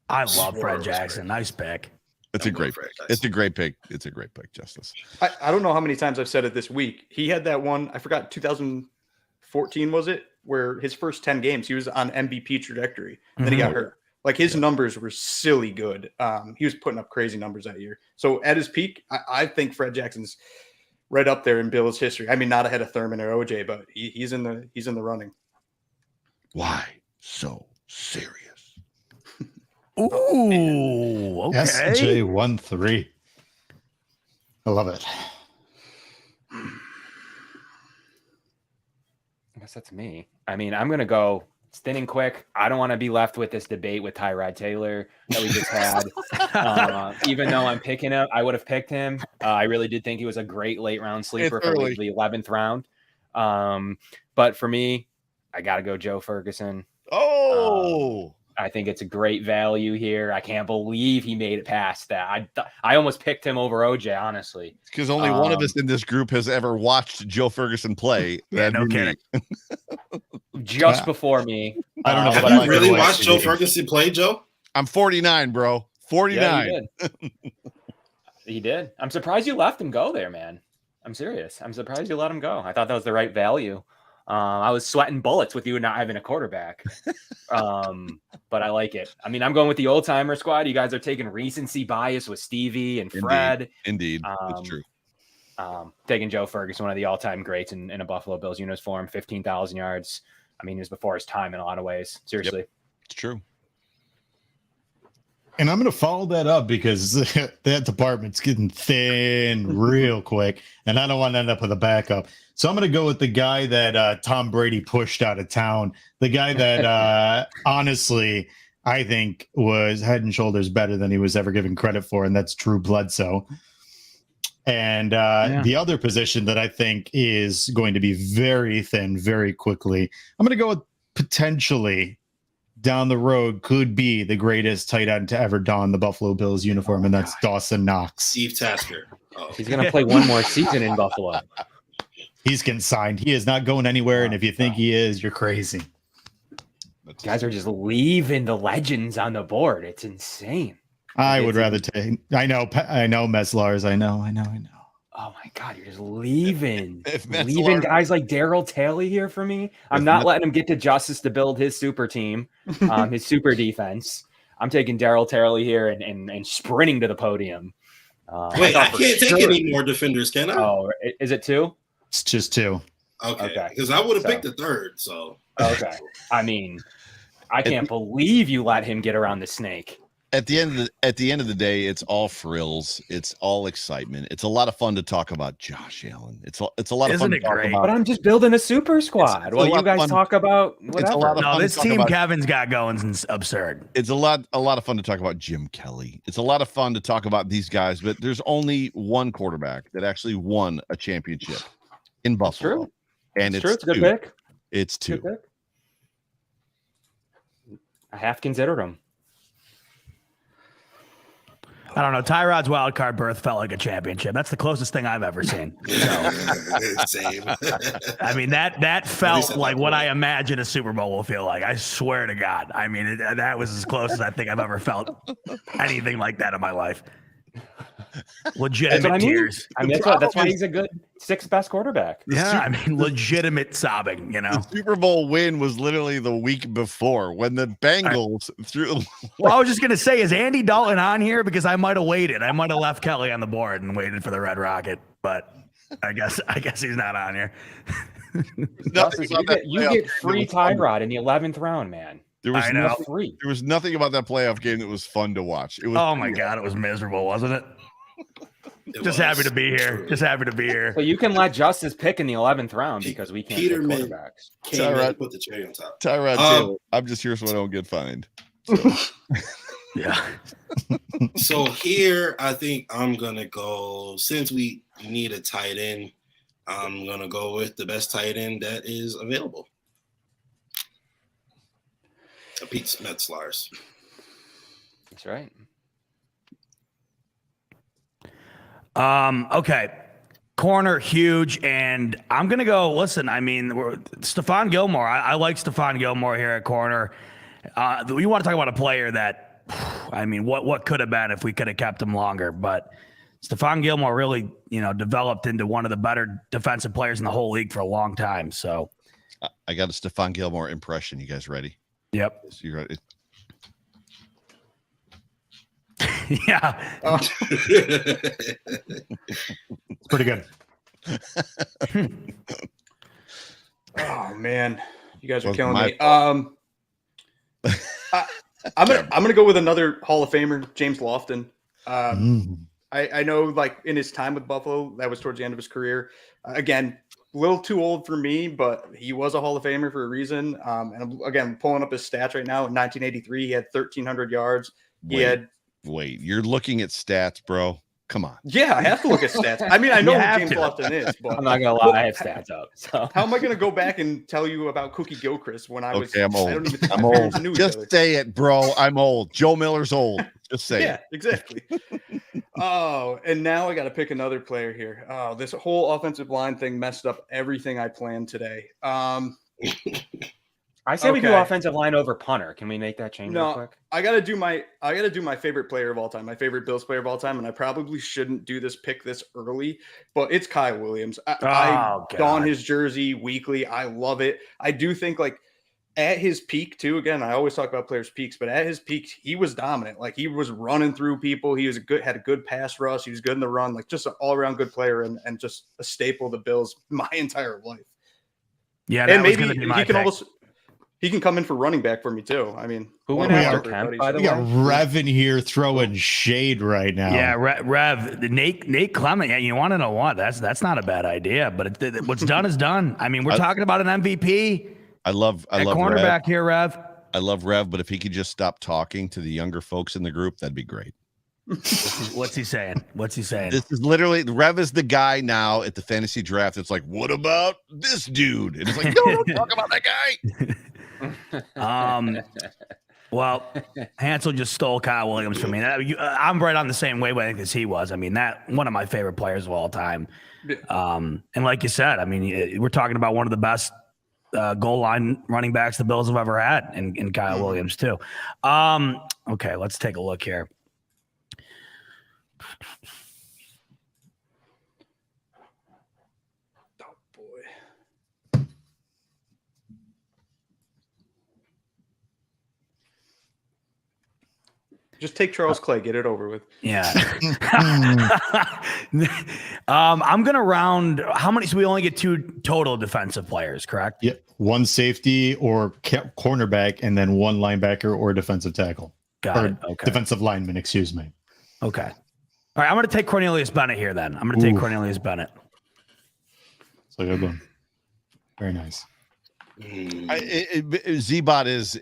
I love Swore Fred it was Jackson. Nice pick. It's a I'm going great Fred pick. Jackson. It's a great pick. It's a great pick, Justice. I don't know how many times I've said it this week. He had that one, I forgot, 2014 was it, where his first 10 games he was on MVP trajectory. And then he got hurt. Like his numbers were silly good. He was putting up crazy numbers that year. So at his peak, I think Fred Jackson's right up there in Bill's history. I mean, not ahead of Thurman or OJ, but he's in the running. Why so serious? Ooh, okay. SJ13. I love it. I guess that's me. I mean, I'm going to go thin and quick. I don't want to be left with this debate with Tyrod Taylor that we just had. Even though I'm picking him, I would have picked him. I really did think he was a great late round sleeper It's for early. the 11th round. But for me, I got to go Joe Ferguson. Oh, I think it's a great value here. I can't believe he made it past that. I almost picked him over OJ, honestly. because only one of us in this group has ever watched Joe Ferguson play. Yeah, That'd no be me. kidding. Just before me. I don't know if Have but you I really like watched Joe CD. Ferguson play, Joe? I'm 49, bro. 49. Yeah, he did. He did. I'm surprised you left him go there, man. I'm serious. I'm surprised you let him go. I thought that was the right value. I was sweating bullets with you not having a quarterback. But I like it. I mean, I'm going with the old timer squad. You guys are taking recency bias with Stevie and Fred. Indeed. It's true. Taking Joe Ferguson, one of the all-time greats in a Buffalo Bills uniform, 15,000 yards. I mean, he was before his time in a lot of ways. Seriously. It's true. And I'm going to follow that up because that department's getting thin real quick, and I don't want to end up with a backup. So I'm going to go with the guy that Tom Brady pushed out of town, the guy that honestly I think was head and shoulders better than he was ever given credit for, and that's Drew Bledsoe. And the other position that I think is going to be very thin very quickly, I'm going to go with potentially down the road could be the greatest tight end to ever don the Buffalo Bills uniform, and that's Dawson Knox. Steve Tasker. Oh. He's going to play one more season in Buffalo. He's getting signed. He is not going anywhere, and if you think he is, you're crazy. Guys are just leaving the legends on the board. It's insane. I would rather take. I know, Meslars. I know. Oh my God, you're just leaving Leaving guys like Daryl Taylor here for me. I'm not letting him get to Justice to build his super team, his super defense. I'm taking Daryl Taylor here and sprinting to the podium. Wait, I can't take any more defenders, can I? Oh, is it 2? It's just 2. Okay, because I would have picked the 3rd. So okay, I mean, I can't believe you let him get around the snake. At the end of the day, it's all frills. It's all excitement. It's a lot of fun to talk about Josh Allen. It's a lot of fun to talk about. But I'm just building a super squad while you guys talk about whatever. No, this team Kevin's got going is absurd. It's a lot of fun to talk about Jim Kelly. It's a lot of fun to talk about these guys, but there's only one quarterback that actually won a championship in Buffalo. True. And it's true. It's a good pick. It's 2. Good pick. I half considered him. I don't know. Tyrod's wild card berth felt like a championship. That's the closest thing I've ever seen. So, same. I mean, that felt like what I imagine a Super Bowl will feel like. I swear to God. I mean, that was as close as I think I've ever felt anything like that in my life. Legitimate tears. I mean, that's why he's a good 6th best quarterback. Yeah, I mean, legitimate sobbing, The Super Bowl win was literally the week before when the Bengals threw. Well, I was just going to say, is Andy Dalton on here? Because I might have waited. I might have left Kelly on the board and waited for the Red Rocket, but I guess he's not on here. You get free Tyrod in the 11th round, man. There was nothing about that playoff game that was fun to watch. It was. Oh my God, it was miserable, wasn't it? Just happy to be here. Just happy to be here. So you can let Justice pick in the 11th round because we can't pick quarterbacks. Tyrod put the cherry on top. Tyrod Taylor. I'm just here so I don't get fined. So. Yeah. So here, I think I'm gonna go. Since we need a tight end, I'm gonna go with the best tight end that is available. Pete Metzlars. That's right. Okay. Corner huge, and I'm gonna go. Listen, I mean, Stephon Gilmore. I like Stephon Gilmore here at corner. You want to talk about a player that, I mean, what could have been if we could have kept him longer? But Stephon Gilmore really, developed into one of the better defensive players in the whole league for a long time. So, I got a Stephon Gilmore impression. You guys ready? Yep. You ready? Yeah. It's pretty good. Oh man, you guys are killing me. I'm gonna go with another Hall of Famer, James Lofton. I know, like, in his time with Buffalo, that was towards the end of his career. Again, a little too old for me, but he was a Hall of Famer for a reason. And I'm, again, pulling up his stats right now. In 1983, he had 1,300 yards. Wait, you're looking at stats, bro. Come on. Yeah, I have to look at stats. I mean, I know who James Lofton is, but I'm not gonna lie, I have stats up. So how am I gonna go back and tell you about Cookie Gilchrist when I was? Okay, I'm old. I don't even think I'm my old. parents knew each Just other. say it, bro. I'm old. Joe Miller's old. Just say Yeah, it. exactly. Oh, and now I got to pick another player here. Oh, this whole offensive line thing messed up everything I planned today. I say we do offensive line over punter. Can we make that change real quick? I gotta do my favorite player of all time, my favorite Bills player of all time, and I probably shouldn't do this pick this early, but it's Kyle Williams. I don his jersey weekly. I love it. I do think, like, at his peak too. Again, I always talk about players' peaks, but at his peak, he was dominant. Like, he was running through people. He was had a good pass rush. He was good in the run. Like, just an all around good player and just a staple of the Bills my entire life. Yeah, and maybe he can He can come in for running back for me too. I mean, Who one went of my after favorite Kemp, buddies. by the We got way? Rev in here throwing shade right now. Yeah, Rev, Nate Clement. Yeah, you want to know what? That's not a bad idea. But what's done is done. I mean, we're talking about an MVP I love at Rev. cornerback here, Rev. I love Rev, but if he could just stop talking to the younger folks in the group, that'd be great. What's he saying? What's he saying? This is literally Rev is the guy now at the fantasy draft. It's like, what about this dude? And it's like, no, don't talk about that guy. Well, Hansel just stole Kyle Williams from me. I'm right on the same wavelength as he was. I mean, that one of my favorite players of all time. And like you said, I mean, we're talking about one of the best goal line running backs the Bills have ever had, in Kyle Williams too. Okay, let's take a look here. Oh boy. Just take Charles Clay, get it over with. Yeah. I'm gonna round. How many? So we only get 2 total defensive players, correct? Yep. One safety or cornerback, and then one linebacker or defensive tackle. Got Or it. Okay. defensive lineman, excuse me. Okay. All right. I'm gonna take Cornelius Bennett here. Then I'm gonna take Cornelius Bennett. So good one. Very nice. Z-Bot is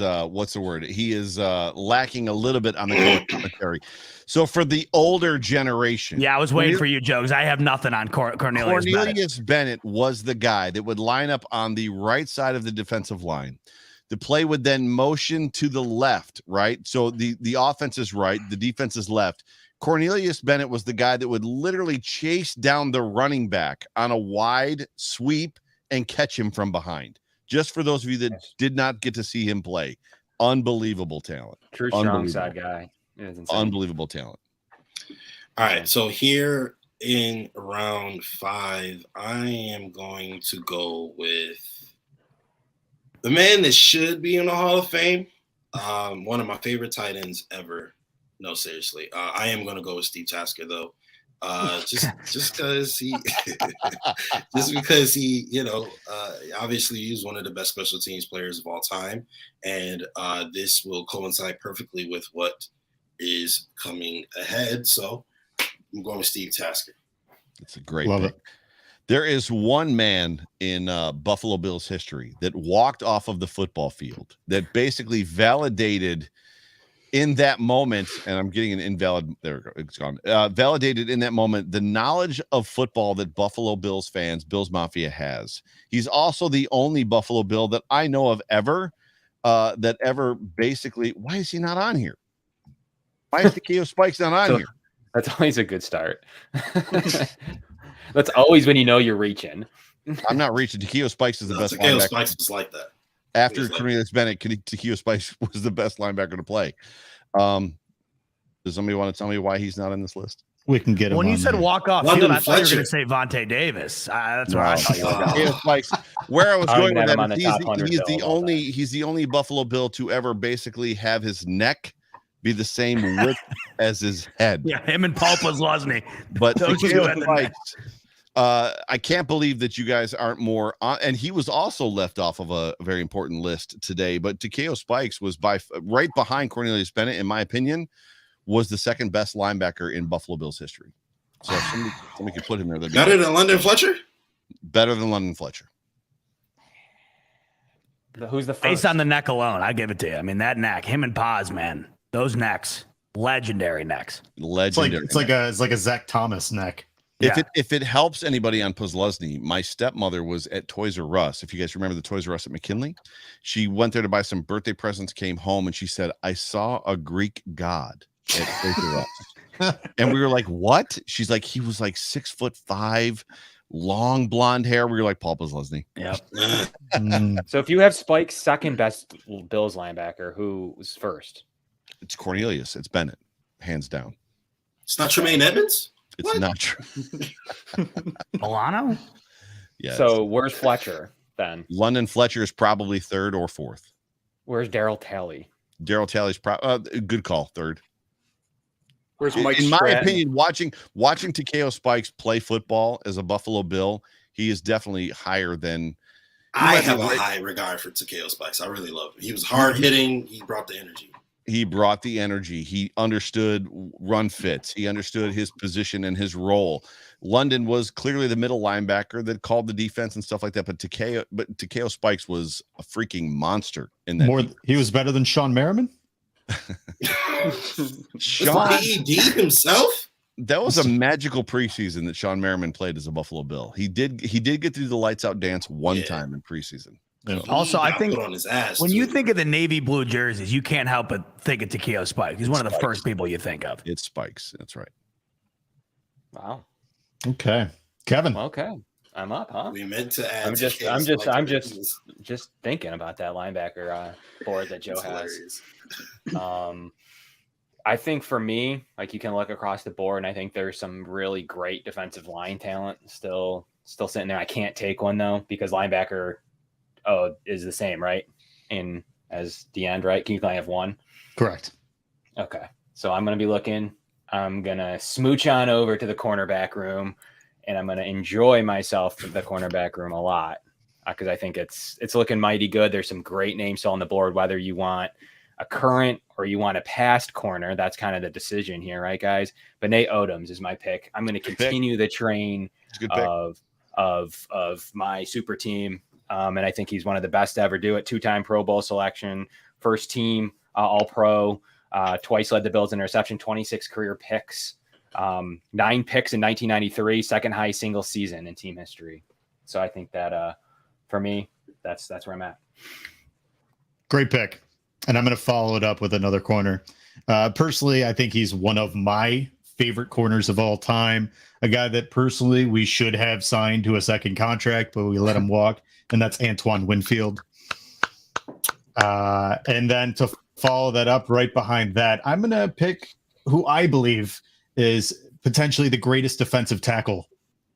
what's the word? He is lacking a little bit on the commentary. So for the older generation, Yeah, I was waiting for you, Jokes. I have nothing on Cornelius Bennett. Cornelius Bennett was the guy that would line up on the right side of the defensive line. The play would then motion to the left, right? So the offense is right, the defense is left. Cornelius Bennett was the guy that would literally chase down the running back on a wide sweep and catch him from behind. Just for those of you that did not get to see him play, unbelievable talent. True strong side guy. It is insane. Unbelievable talent. All right, so here in round 5, I am going to go with the man that should be in the Hall of Fame. One of my favorite tight ends ever. No, seriously. I am going to go with Steve Tasker, though. Just because he, obviously he's one of the best special teams players of all time, and this will coincide perfectly with what is coming ahead. So I'm going with Steve Tasker. It's a great Love pick. it. There is one man in Buffalo Bills history that walked off of the football field that basically validated in that moment, and I'm getting an invalid, there we go, it's gone. Validated in that moment the knowledge of football that Buffalo Bills fans, Bills Mafia has. He's also the only Buffalo Bill that I know of ever that ever basically, why is he not on here? Why is Takeo Spikes not on here? That's always a good start. That's always when you know you're reaching. I'm not reaching. Takeo Spikes is the best Takeo linebacker. Spikes was like that. After Like Cornelius Bennett, Takeo Spikes was the best linebacker to play. Does somebody want to tell me why he's not on this list? We can get him When you on said there. walk off London field, I thought you were Fletcher. going to say Vontae Davis. That's where I thought you were going. Takeo Spikes. Where I was I don't going even with have him that on is the top 100 he's bill the of all only he's the only Buffalo Bill to ever basically have his neck be the same width as his head. Yeah, him and Paul Posluszny. But Those two Takeo had the Spikes, I can't believe that you guys aren't more on, and he was also left off of a very important list today. But Takeo Spikes was right behind Cornelius Bennett, in my opinion, was the second best linebacker in Buffalo Bills history. So if somebody could put him there. That'd be Better great. than London Fletcher? Better than London Fletcher. Who's the first? Based on the neck alone, I give it to you. I mean, that neck, him and Paz, man, those necks, legendary necks. Legendary. It's like a Zach Thomas neck. If it helps anybody on Posluszny, my stepmother was at Toys R Us. If you guys remember the Toys R Us at McKinley, she went there to buy some birthday presents, came home, and she said, I saw a Greek god at Toys R Us. And we were like, what? She's like, he was like 6'5", long blonde hair. We were like, Paul Posluszny. Yep. So if you have Spike's second best Bills linebacker, who was first? It's Cornelius. It's Bennett, hands down. It's not Tremaine Edmonds? It's What? not true. Milano? Yeah. So where's Fletcher then? London Fletcher is probably third or fourth. Where's Daryl Talley? Daryl Talley's good call, third. Where's Mike In my Stratton? opinion, watching Takeo Spikes play football as a Buffalo Bill, he is definitely higher than I might be have a right. high regard for Takeo Spikes. I really love him. He was hard hitting. He brought the energy. He brought the energy. He understood run fits. He understood his position and his role. London was clearly the middle linebacker that called the defense and stuff like that. But Takeo Spikes was a freaking monster in that. More, defense. he was better than Sean Merriman. Sean, PED himself. that was a magical preseason that Sean Merriman played as a Buffalo Bill. He did get to do the lights out dance one time in preseason. Also, I He think got put on his ass when too. you think of the navy blue jerseys, you can't help but think of Takeo Spike. He's one of the first people you think of. It's Spikes. That's right. Wow. Okay, Kevin. Okay. I'm up, huh? we meant to add. I'm just Takeo Spikes, but just thinking about that linebacker board that Joe it's has. hilarious. I think for me, like you can look across the board, and I think there's some really great defensive line talent still sitting there. I can't take one though because linebacker is the same, right? In as the end, right? Can you only have one? Correct. Okay. So I'm gonna be looking. I'm gonna smooch on over to the cornerback room, and I'm gonna enjoy myself in the cornerback room a lot because I think it's looking mighty good. There's some great names still on the board, whether you want a current or you want a past corner. That's kind of the decision here, right, guys? But Nate Odoms is my pick. I'm going to continue the train It's a good pick. of my super team. And I think he's one of the best to ever do it. 2-time Pro Bowl selection, first team All Pro, twice led the Bills in interception, 26 career picks, 9 picks in 1993, second highest single season in team history. So I think that for me, that's where I'm at. Great pick. And I'm going to follow it up with another corner. Personally, I think he's one of my favorite corners of all time. A guy that personally we should have signed to a second contract, but we let him walk. And that's Antoine Winfield. And then to follow that up right behind that, I'm going to pick who I believe is potentially the greatest defensive tackle,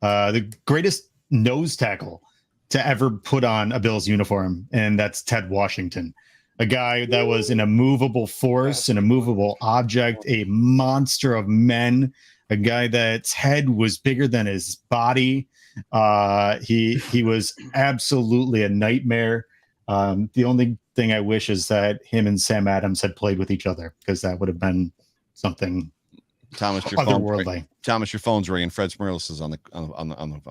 the greatest nose tackle to ever put on a Bills uniform. And that's Ted Washington. A guy that was an immovable force, an immovable object, a monster of men, a guy that's head was bigger than his body. He was absolutely a nightmare. The only thing I wish is that him and Sam Adams had played with each other because that would have been something Thomas, your otherworldly. Thomas, your phone's ringing. Fred Smirlis is on the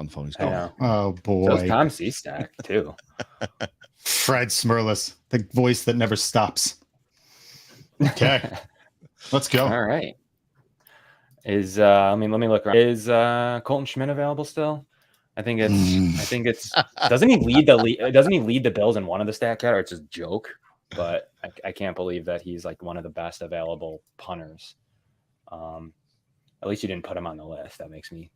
phone. He's I calling. know. Oh boy, So is Tom Seastack too. Fred Smirlis, the voice that never stops. Okay, let's go. All right. Is let me look around. Is Colton Schmidt available still? I think it's doesn't he lead the Bills in one of the stat cat, or it's just a joke? But I can't believe that he's like one of the best available punters. At least you didn't put him on the list. That makes me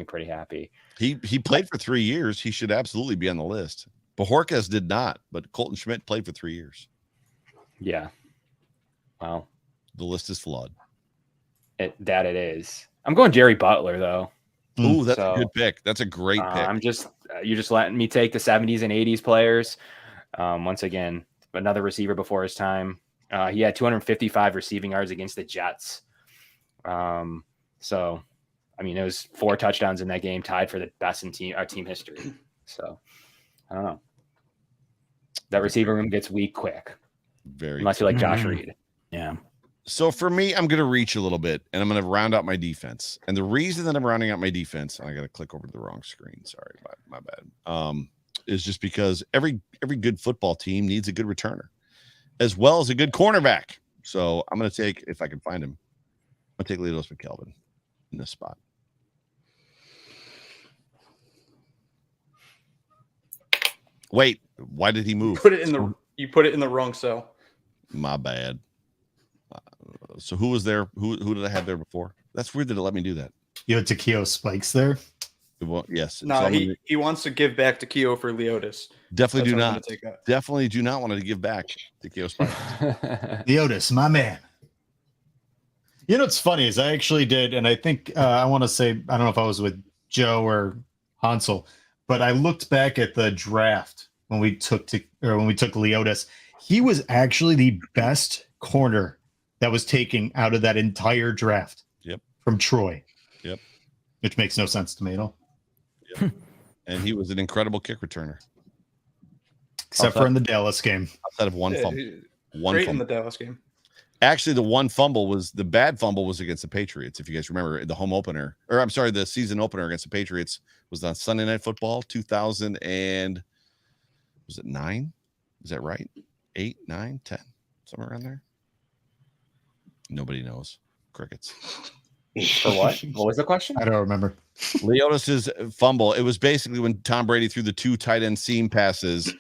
pretty happy. He played for 3 years. He should absolutely be on the list. Bajorquez did not, but Colton Schmidt played for 3 years. Yeah. Wow. The list is flawed. It is. I'm going Jerry Butler though. Ooh, that's So, a good pick. That's a great pick. You're just letting me take the 70s and 80s players. Once again, another receiver before his time. He had 255 receiving yards against the Jets. So, I mean, it was 4 touchdowns in that game, tied for the best in our team history. So, I don't know. That receiver room gets weak quick, Very. unless you like Josh Reed. Yeah. So for me, I'm going to reach a little bit, and I'm going to round out my defense. And the reason that I'm rounding out my defense, I got to click over to the wrong screen. Sorry, my bad. Is just because every good football team needs a good returner, as well as a good cornerback. So I'm going to take, if I can find him, I'm going to take Leotos McKelvin in this spot. Wait, why did he move? You put it in the wrong cell. My bad. So who was there? Who did I have there before? That's weird that it let me do that. You had Takeo Spikes there. Well, yes. No, So he wants to give back to Keo for Leotis. definitely That's do what I'm not. gonna take out. Definitely do not want to give back to Keo Spike. Leotis, my man. You know what's funny is I actually did, and I think I want to say I don't know if I was with Joe or Hansel, but I looked back at the draft when we took Leotis. He was actually the best corner that was taken out of that entire draft. Yep. From Troy. Yep. Which makes no sense to me at all. And he was an incredible kick returner. except for in the Dallas game. outside of one Yeah, fumble. he- One Great in fumble. the Dallas game. Actually, the bad fumble was against the Patriots. If you guys remember the home opener, or I'm sorry, the season opener against the Patriots was on Sunday Night Football 2000 and was it 9? Is that right? 8, 9, 10, somewhere around there. Nobody knows. Crickets. For what? What was the question? I don't remember. Leonis's fumble. It was basically when Tom Brady threw the 2 tight end seam passes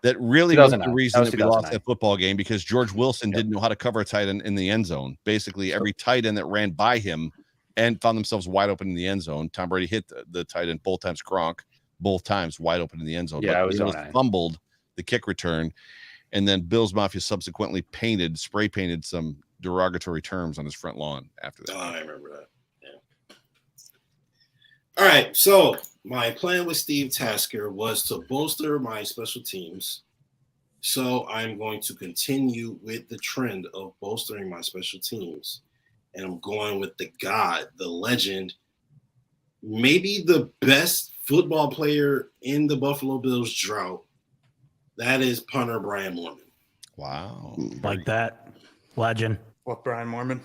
that really was the 2009. reason That was that we lost 2009. that football game, because George Wilson didn't know how to cover a tight end in the end zone. Basically, every tight end that ran by him and found themselves wide open in the end zone. Tom Brady hit the tight end both times, Gronk, both times wide open in the end zone. Yeah, But it was Leonis 09. fumbled the kick return, and then Bills Mafia subsequently spray painted some derogatory terms on his front lawn after that. Oh, I remember that. Yeah. All right. So my plan with Steve Tasker was to bolster my special teams. So I'm going to continue with the trend of bolstering my special teams. And I'm going with the God, the legend, maybe the best football player in the Buffalo Bills drought. That is punter Brian Mormon. Wow. Like that. Legend. What, Brian Mormon?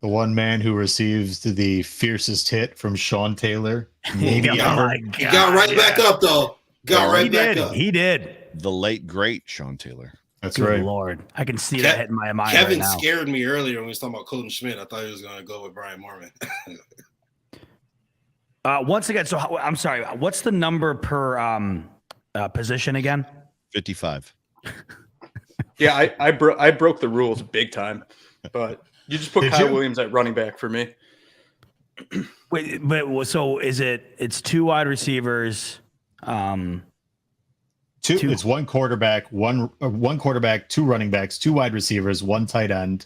The one man who receives the fiercest hit from Sean Taylor. Maybe Oh ever. my He got right back up, though. Got Yeah, right He back did. up. He did. The late, great Sean Taylor. That's Good right. Lord. I can see Kev- that hitting my mind Kevin right now. scared me earlier when we was talking about Colton Schmidt. I thought he was going to go with Brian Mormon. Once again, so I'm sorry. What's the number per position again? 55. Yeah, I broke the rules big time, but you just put Did Kyle you? Williams at running back for me. Wait, but so is it? It's 2 wide receivers. Two. Two. It's one quarterback, one quarterback, 2 running backs, 2 wide receivers, 1 tight end.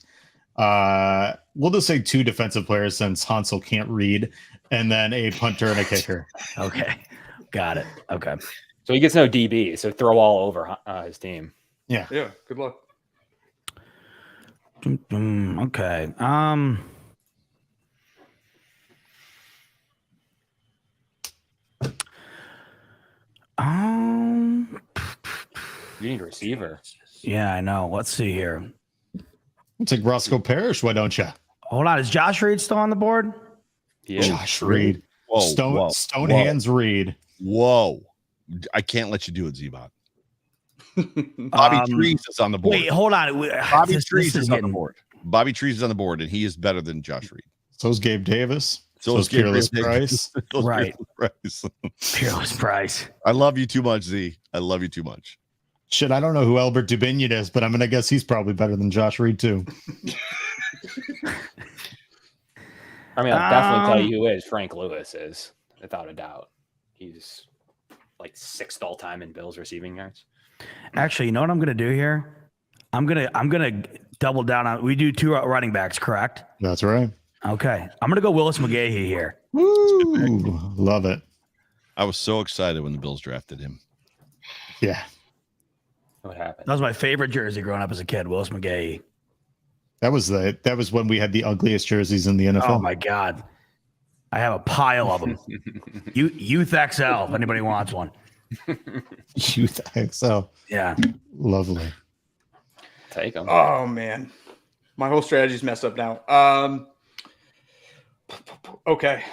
We'll just say 2 defensive players since Hansel can't read, and then a punter and a kicker. Okay, got it. Okay. So he gets no DB. So throw all over his team. Yeah, good luck. Okay. You need a receiver. Yeah, I know. Let's see here. Take Roscoe Parrish, why don't you? Hold on. Is Josh Reed still on the board? Yeah. Josh Reed. Whoa. Stone whoa, Stone whoa, Hands Reed. Whoa. I can't let you do it, Z-Bot. Bobby Trees is on the board. Wait, hold on. Bobby This Trees is is on the getting- board. Bobby Trees is on the board, and he is better than Josh Reed. So's Gabe Davis. So So's is Gabe Fearless Davis. Price. Those Right. Price. Peerless Price. I love you too much, Z. I love you too much. Shit, I don't know who Albert Dubinion is, but I'm gonna guess he's probably better than Josh Reed too. I mean, I'll definitely tell you who is. Frank Lewis is, without a doubt. He's like 6th all time in Bills receiving yards. Actually, you know what I'm gonna do here? I'm gonna double down on. We do 2 running backs, correct? That's right. Okay. I'm gonna go Willis McGahee here. Woo! Love it. I was so excited when the Bills drafted him. Yeah. What happened? That was my favorite jersey growing up as a kid. Willis McGahee. That was when we had the ugliest jerseys in the NFL. Oh my God. I have a pile of them. Youth XL, if anybody wants one. Youth XL. Yeah. Lovely. Take him. Oh man, my whole strategy's messed up now. Okay,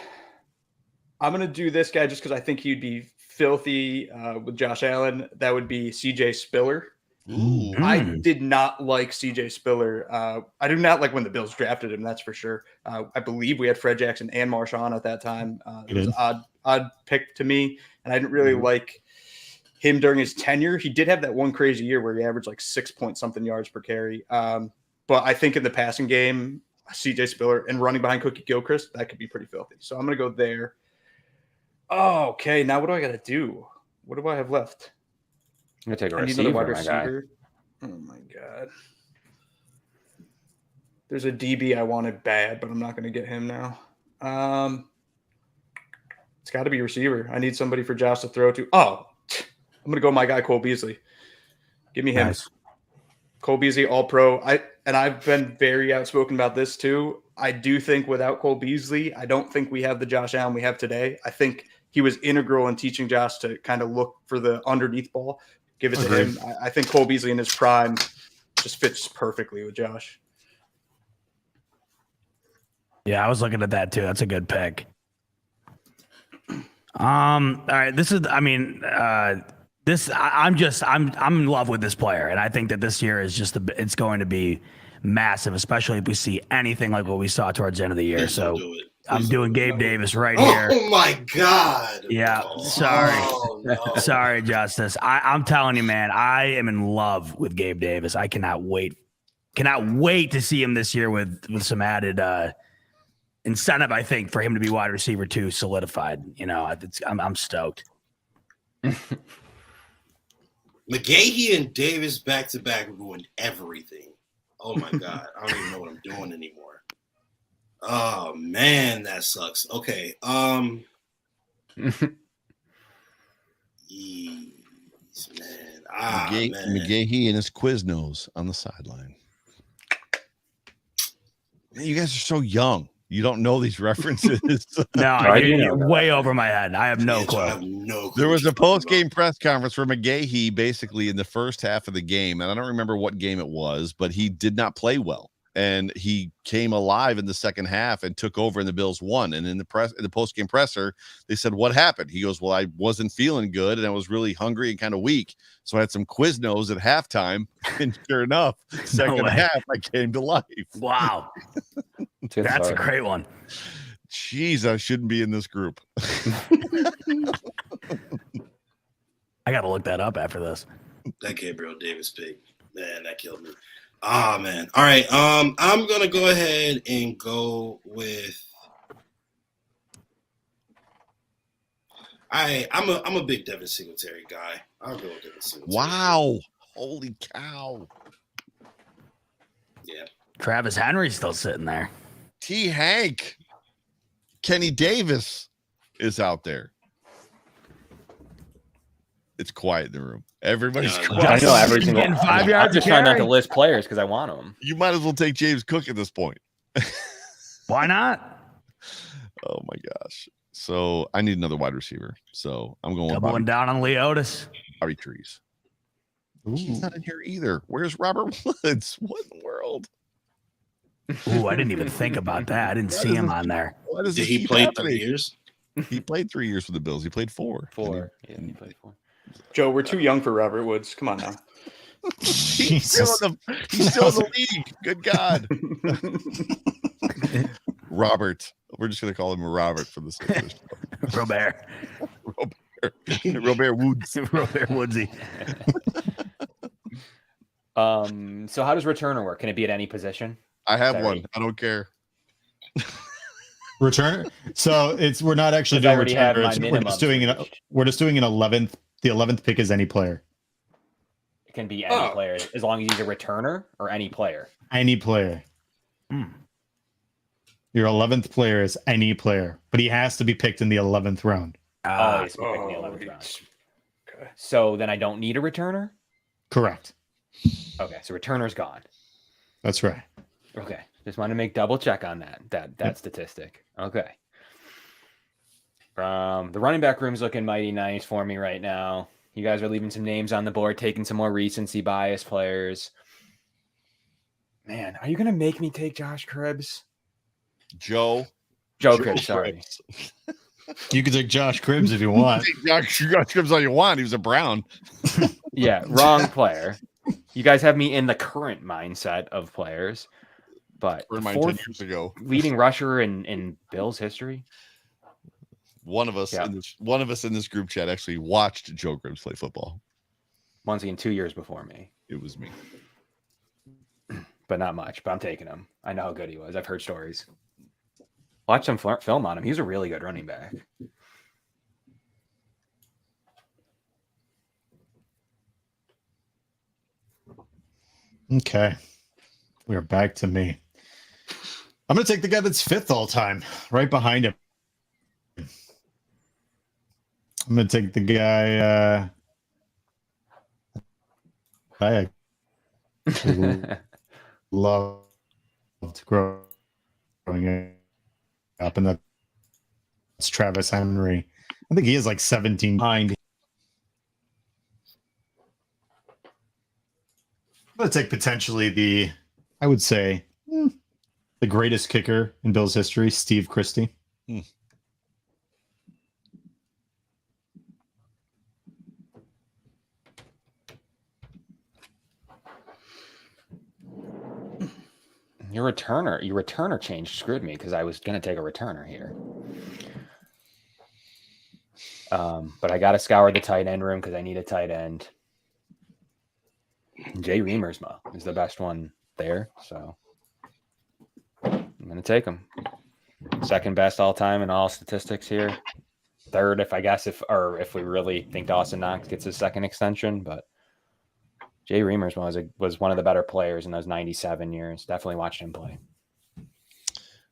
I'm gonna do this guy just because I think he'd be filthy with Josh Allen. That would be CJ Spiller. Ooh. I did not like CJ Spiller. I do not like when the Bills drafted him. That's for sure. I believe we had Fred Jackson and Marshawn at that time. It was an odd pick to me, and I didn't really like him during his tenure. He did have that one crazy year where he averaged like 6 point something yards per carry. But I think in the passing game, CJ Spiller and running behind Cookie Gilchrist, that could be pretty filthy. So I'm going to go there. Oh, okay. Now what do I got to do? What do I have left? I'm gonna take a I need another receiver, wide my guy. receiver. Oh my God. There's a DB I wanted bad, but I'm not going to get him now. It's got to be a receiver. I need somebody for Josh to throw to. Oh, I'm going to go my guy, Cole Beasley. Give me him. Nice. Cole Beasley, all pro. I've been very outspoken about this too. I do think without Cole Beasley, I don't think we have the Josh Allen we have today. I think he was integral in teaching Josh to kind of look for the underneath ball, give it to him. I think Cole Beasley in his prime just fits perfectly with Josh. Yeah, I was looking at that too. That's a good pick. All right. This is, I mean, I'm in love with this player, and I think that this year is it's going to be massive, especially if we see anything like what we saw towards the end of the year. Please don't So do it. I'm Please doing don't do Gabe it. Davis right here. Oh my God. Yeah, Oh, sorry. no. Sorry, Justice. I'm telling you, man, I am in love with Gabe Davis. I cannot wait to see him this year with some added incentive, I think, for him to be wide receiver 2 solidified. You know, I'm stoked. McGahee and Davis back to back ruined everything. Oh my God. I don't even know what I'm doing anymore. Oh man, that sucks. Okay. Jeez, man. Man. McGahee and his Quiznos on the sideline. Man, you guys are so young. You don't know these references. No, you're way over my head. I have no clue. I have no clue There was what a post-game press conference for McGahee basically in the first half of the game, and I don't remember what game it was, but he did not play well. And he came alive in the second half and took over, and the Bills won. And in the post-game presser, they said, "What happened?" He goes, "Well, I wasn't feeling good, and I was really hungry and kind of weak, so I had some Quiznos at halftime." And sure enough, second half, I came to life. Wow, that's a great one. Jeez, I shouldn't be in this group. I got to look that up after this. That Gabriel Davis pick, man, that killed me. Ah, man. All right. I'm gonna go ahead and go with. I'm a big Devin Singletary guy. I'll go with Devin Singletary. Wow! Holy cow! Yeah. Travis Henry's still sitting there. T. Hank, Kenny Davis is out there. It's quiet in the room. Everybody's quiet. I know every single. Getting 5 I'm yards just of trying not carry. to list players because I want them. You might as well take James Cook at this point. Why not? Oh my gosh! So I need another wide receiver. So I'm going with Doubling down on Leotis. Bobby Trees. He's not in here either. Where's Robert Woods? What in the world? Ooh, I didn't even think about that. I didn't see him on there. Why does Did this he keep play happening? 3 years? He played 3 years for the Bills. He played 4. Yeah, he played 4. Joe, we're too young for Robert Woods. Come on now. He's still in the league. Good God. Robert. We're just going to call him Robert for the sake of the show. Robert Woods. Robert Woodsy. So how does returner work? Can it be at any position? I have Sorry. one. I don't care. Returner. So we're not actually Because I doing already have returner. my We're minimum just doing an reached. we're just doing an 11th. The 11th pick is any player. It can be any player as long as he's a returner or any player. Any player. Your 11th player is any player, but he has to be picked in the 11th round. Oh, he's picking the 11th round. Okay. So then I don't need a returner? Correct. Okay, so returner's gone. That's right. Okay, just want to make double check on that statistic. Okay. The running back room's looking mighty nice for me right now. You guys are leaving some names on the board, taking some more recency bias players. Man, are you going to make me take Josh Cribbs? Joe Cribbs, sorry. Cribbs. You can take Josh Cribbs if you want. Josh Cribbs all you want. He was a Brown. Yeah, wrong player. You guys have me in the current mindset of players, but Or mine 10 years ago. leading rusher in Bills history. One of us in this group chat actually watched Joe Cribbs play football. Once again, 2 years before me, It was me. but not much. But I'm taking him. I know how good he was. I've heard stories. Watch some film on him. He's a really good running back. Okay. We are back to me. I'm going to take the guy that's 5th all time, right behind him. I'm going to take the guy I loved growing up, and It's Travis Henry. I think he is like 17 behind. I'm going to take potentially I would say, the greatest kicker in Bills history, Steve Christie. Your returner change screwed me because I was going to take a returner here. But I got to scour the tight end room because I need a tight end. Jay Remersma is the best one there, so I'm going to take him. Second best all time in all statistics here. Third, if we really think Dawson Knox gets his second extension, but Jay Remersma was one of the better players in those 97 years. Definitely watched him play.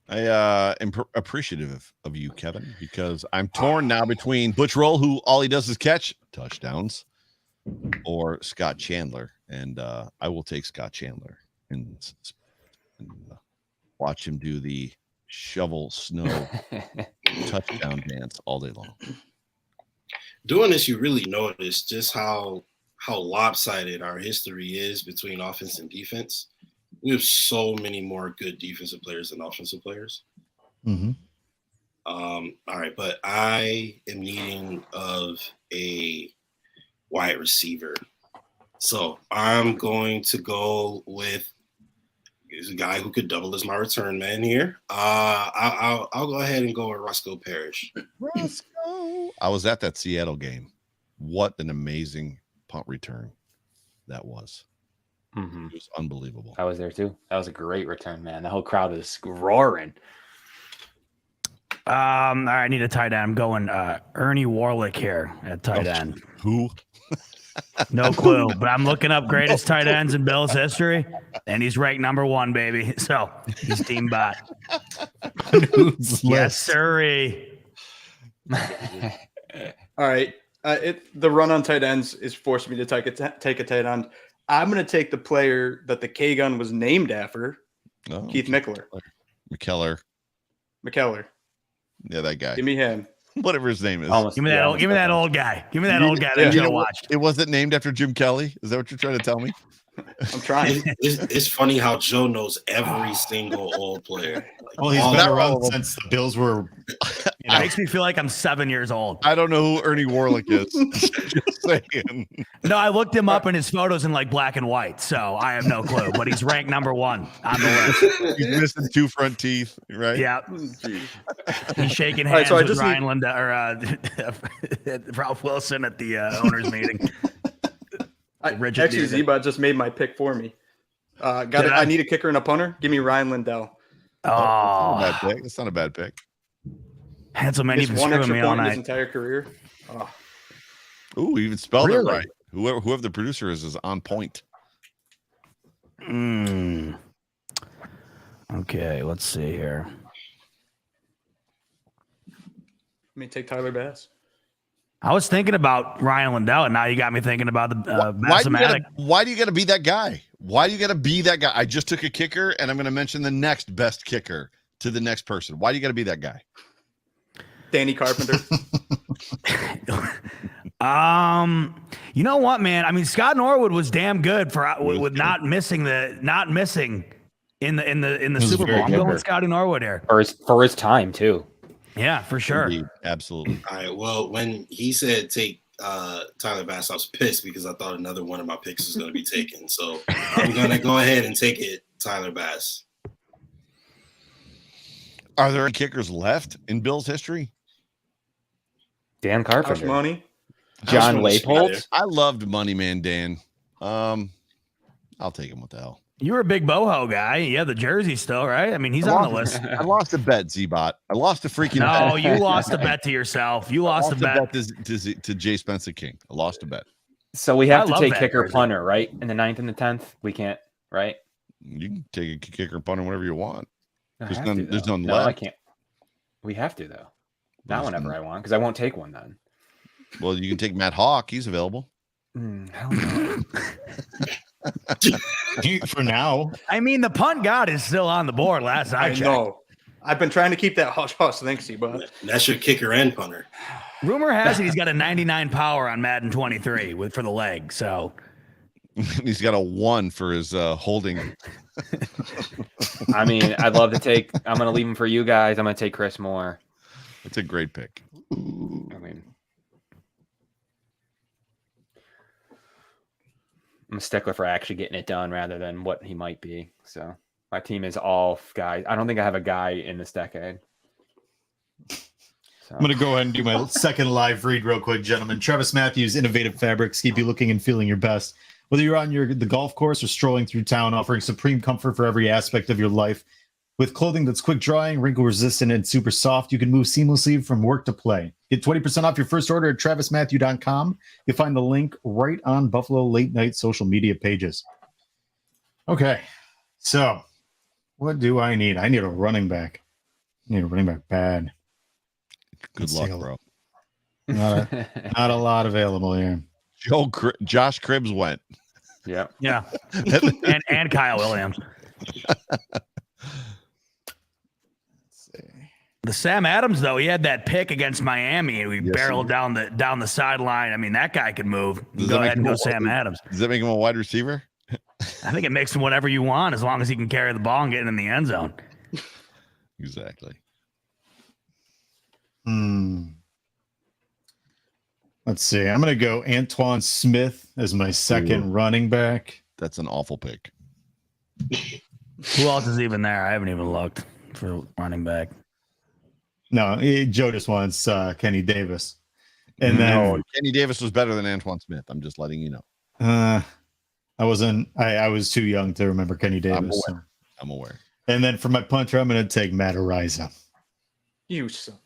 I am appreciative of you, Kevin, because I'm torn now between Butch Roll, who all he does is catch touchdowns, or Scott Chandler, and I will take Scott Chandler and watch him do the shovel snow touchdown dance all day long. Doing this, you really notice just how lopsided our history is between offense and defense. We have so many more good defensive players than offensive players. Mm-hmm. All right, but I am needing of a wide receiver. So I'm going to go with a guy who could double as my return man here. I'll go ahead and go with Roscoe Parrish. Roscoe. I was at that Seattle game. What an amazing punt return that was. Mm-hmm. It was unbelievable. I was there too. That was a great return, man. The whole crowd was roaring. All right, I need a tight end. I'm going Ernie Warlick here at tight end. Who? No clue, but I'm looking up greatest tight ends in Bills history, and he's ranked number 1, baby. So he's team bot. Yes, sirree. All right. The run on tight ends is forcing me to take a tight end. I'm going to take the player that the K-Gun was named after, Keith Mickler. McKellar. Yeah, that guy. Give me him. Whatever his name is. Give me that old guy. Give me that old guy that Joe watched. It wasn't named after Jim Kelly. Is that what you're trying to tell me? I'm trying. It's funny how Joe knows every single old player. Well, he's been around since the Bills were. It makes me feel like I'm 7 years old. I don't know who Ernie Warlick is. Just saying. No, I looked him up in his photos in like black and white, so I have no clue. But he's ranked number 1 on the list. He's missing 2 front teeth, right? Yeah. He's shaking hands with Ryan Linda or Ralph Wilson at the owners meeting. Actually, Zebot just made my pick for me. I need a kicker and a punter. Give me Ryan Lindell. Oh, that's not a bad pick. Handsel man, you've been screwing me all night. His entire career. Oh. Ooh, even spelled it right. Whoever the producer is on point. Okay, let's see here. Let me take Tyler Bass. I was thinking about Ryan Lindell, and now you got me thinking about the mathematic. Why do you got to be that guy? Why do you got to be that guy? I just took a kicker, and I'm going to mention the next best kicker to the next person. Why do you got to be that guy? Danny Carpenter. You know what, man? I mean, Scott Norwood was damn good with not missing in the Super Bowl. I'm going with Scotty Norwood here for his time too. Yeah, for sure. Indeed. Absolutely. All right. Well, when he said take Tyler Bass, I was pissed because I thought another one of my picks was going to be taken. So I'm going to go ahead and take it, Tyler Bass. Are there any kickers left in Bills history? Dan Carpenter. Money. John Leipold. I loved Money Man Dan. I'll take him. What the hell? You were a big boho guy. You have the jersey still, right? I mean, he's on the list. I lost a bet, Z-Bot. I lost a freaking bet. No, you lost a bet to yourself. You lost a bet to Jay Spencer King. I lost a bet. So we have to take kicker punter, right? In the 9th and the 10th? We can't, right? You can take a kicker punter whenever you want. There's none no, left. I can't. We have to, though. Not whenever I want, because I won't take one then. Well, you can take Matt Hawk. He's available. Hell no. For now. I mean, the punt god is still on the board last I checked. know. I've been trying to keep that hush hush, thanks, but That's your kicker and punter. Rumor has it he's got a 99 power on Madden 23 for the leg. So He's got a 1 for his holding. I mean, I'd love to take. I'm going to leave him for you guys. I'm going to take Chris Moore. It's a great pick. I mean, I'm a stickler for actually getting it done rather than what he might be. So my team is all guys. I don't think I have a guy in this decade. So. I'm going to go ahead and do my second live read real quick, gentlemen. Travis Matthews, innovative fabrics keep you looking and feeling your best. Whether you're on the golf course or strolling through town, offering supreme comfort for every aspect of your life. With clothing that's quick drying, wrinkle resistant, and super soft, you can move seamlessly from work to play. Get 20% off your first order at travismatthew.com. You'll find the link right on Buffalo Late Night social media pages. Okay, so what do I need? I need a running back. I need a running back bad. Good luck, bro. Not a lot available here. Josh Cribbs went. Yeah. yeah, and Kyle Williams. The Sam Adams, though, he had that pick against Miami, and we barreled down the sideline. I mean, that guy could move. Go ahead and go Sam Adams. Does that make him a wide receiver? I think it makes him whatever you want, as long as he can carry the ball and get in the end zone. Exactly. Let's see. I'm going to go Antoine Smith as my second running back. That's an awful pick. Who else is even there? I haven't even looked for running back. No, Joe just wants Kenny Davis. And then Kenny Davis was better than Antoine Smith. I'm just letting you know. I was too young to remember Kenny Davis. I'm aware. And then for my punter, I'm going to take Matt Ariza. you son.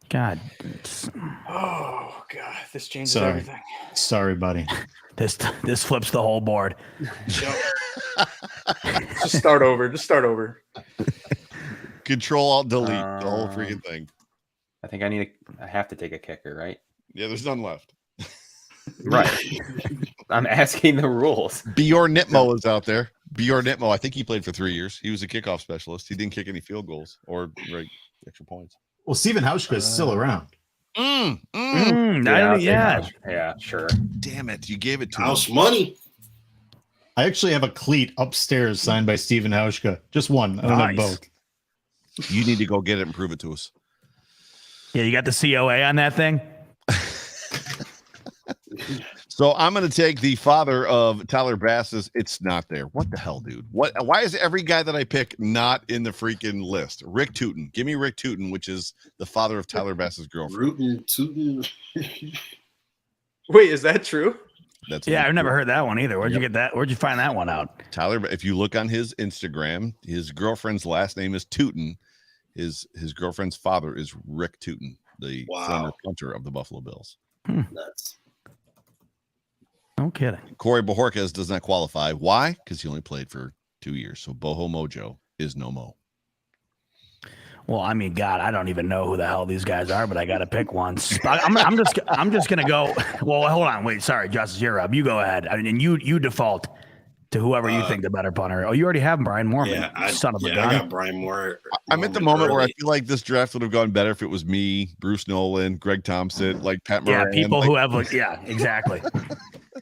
God. Oh God, this changes Sorry. everything. Sorry, buddy. This flips the whole board. Just start over. Just start over. Control Alt Delete the whole freaking thing. I think I have to take a kicker, right? Yeah, there's none left. Right. I'm asking the rules. Bjorn Nitmo is out there. Bjorn Nitmo, I think he played for 3 years. He was a kickoff specialist. He didn't kick any field goals or extra points. Well, Steven Hauschka is still around. Yeah, sure. Damn it. You gave it to House him. money. I actually have a cleat upstairs signed by Steven Hauschka. Just one. I don't have both. You need to go get it and prove it to us. Yeah, you got the COA on that thing? So I'm going to take the father of Tyler Bass's. It's not there. What the hell, dude? Why is every guy that I pick not in the freaking list? Rick Tootin. Give me Rick Tootin, which is the father of Tyler Bass's girlfriend. Rootin' tootin'. Wait, is that true? That's Yeah, I've never heard that one either. Where'd you get that? Where'd you find that one out? Tyler, if you look on his Instagram, his girlfriend's last name is Tootin. His girlfriend's father is Rick Tootin, the former punter of the Buffalo Bills. Nuts. No kidding. Corey Bojorquez does not qualify. Why? Because he only played for 2 years. So Boho Mojo is no mo. Well, I mean, God, I don't even know who the hell these guys are, but I got to pick one. I'm just gonna go. Well, hold on, wait. Sorry, Justice, you're up. You go ahead. I mean, and you default to whoever you think the better punter. Oh, you already have Brian Mormon. Yeah, son of a I gun. got Brian Moore. I'm at the moment where I feel like this draft would have gone better if it was me, Bruce Nolan, Greg Thompson, like Pat Moran. Yeah, people who have exactly.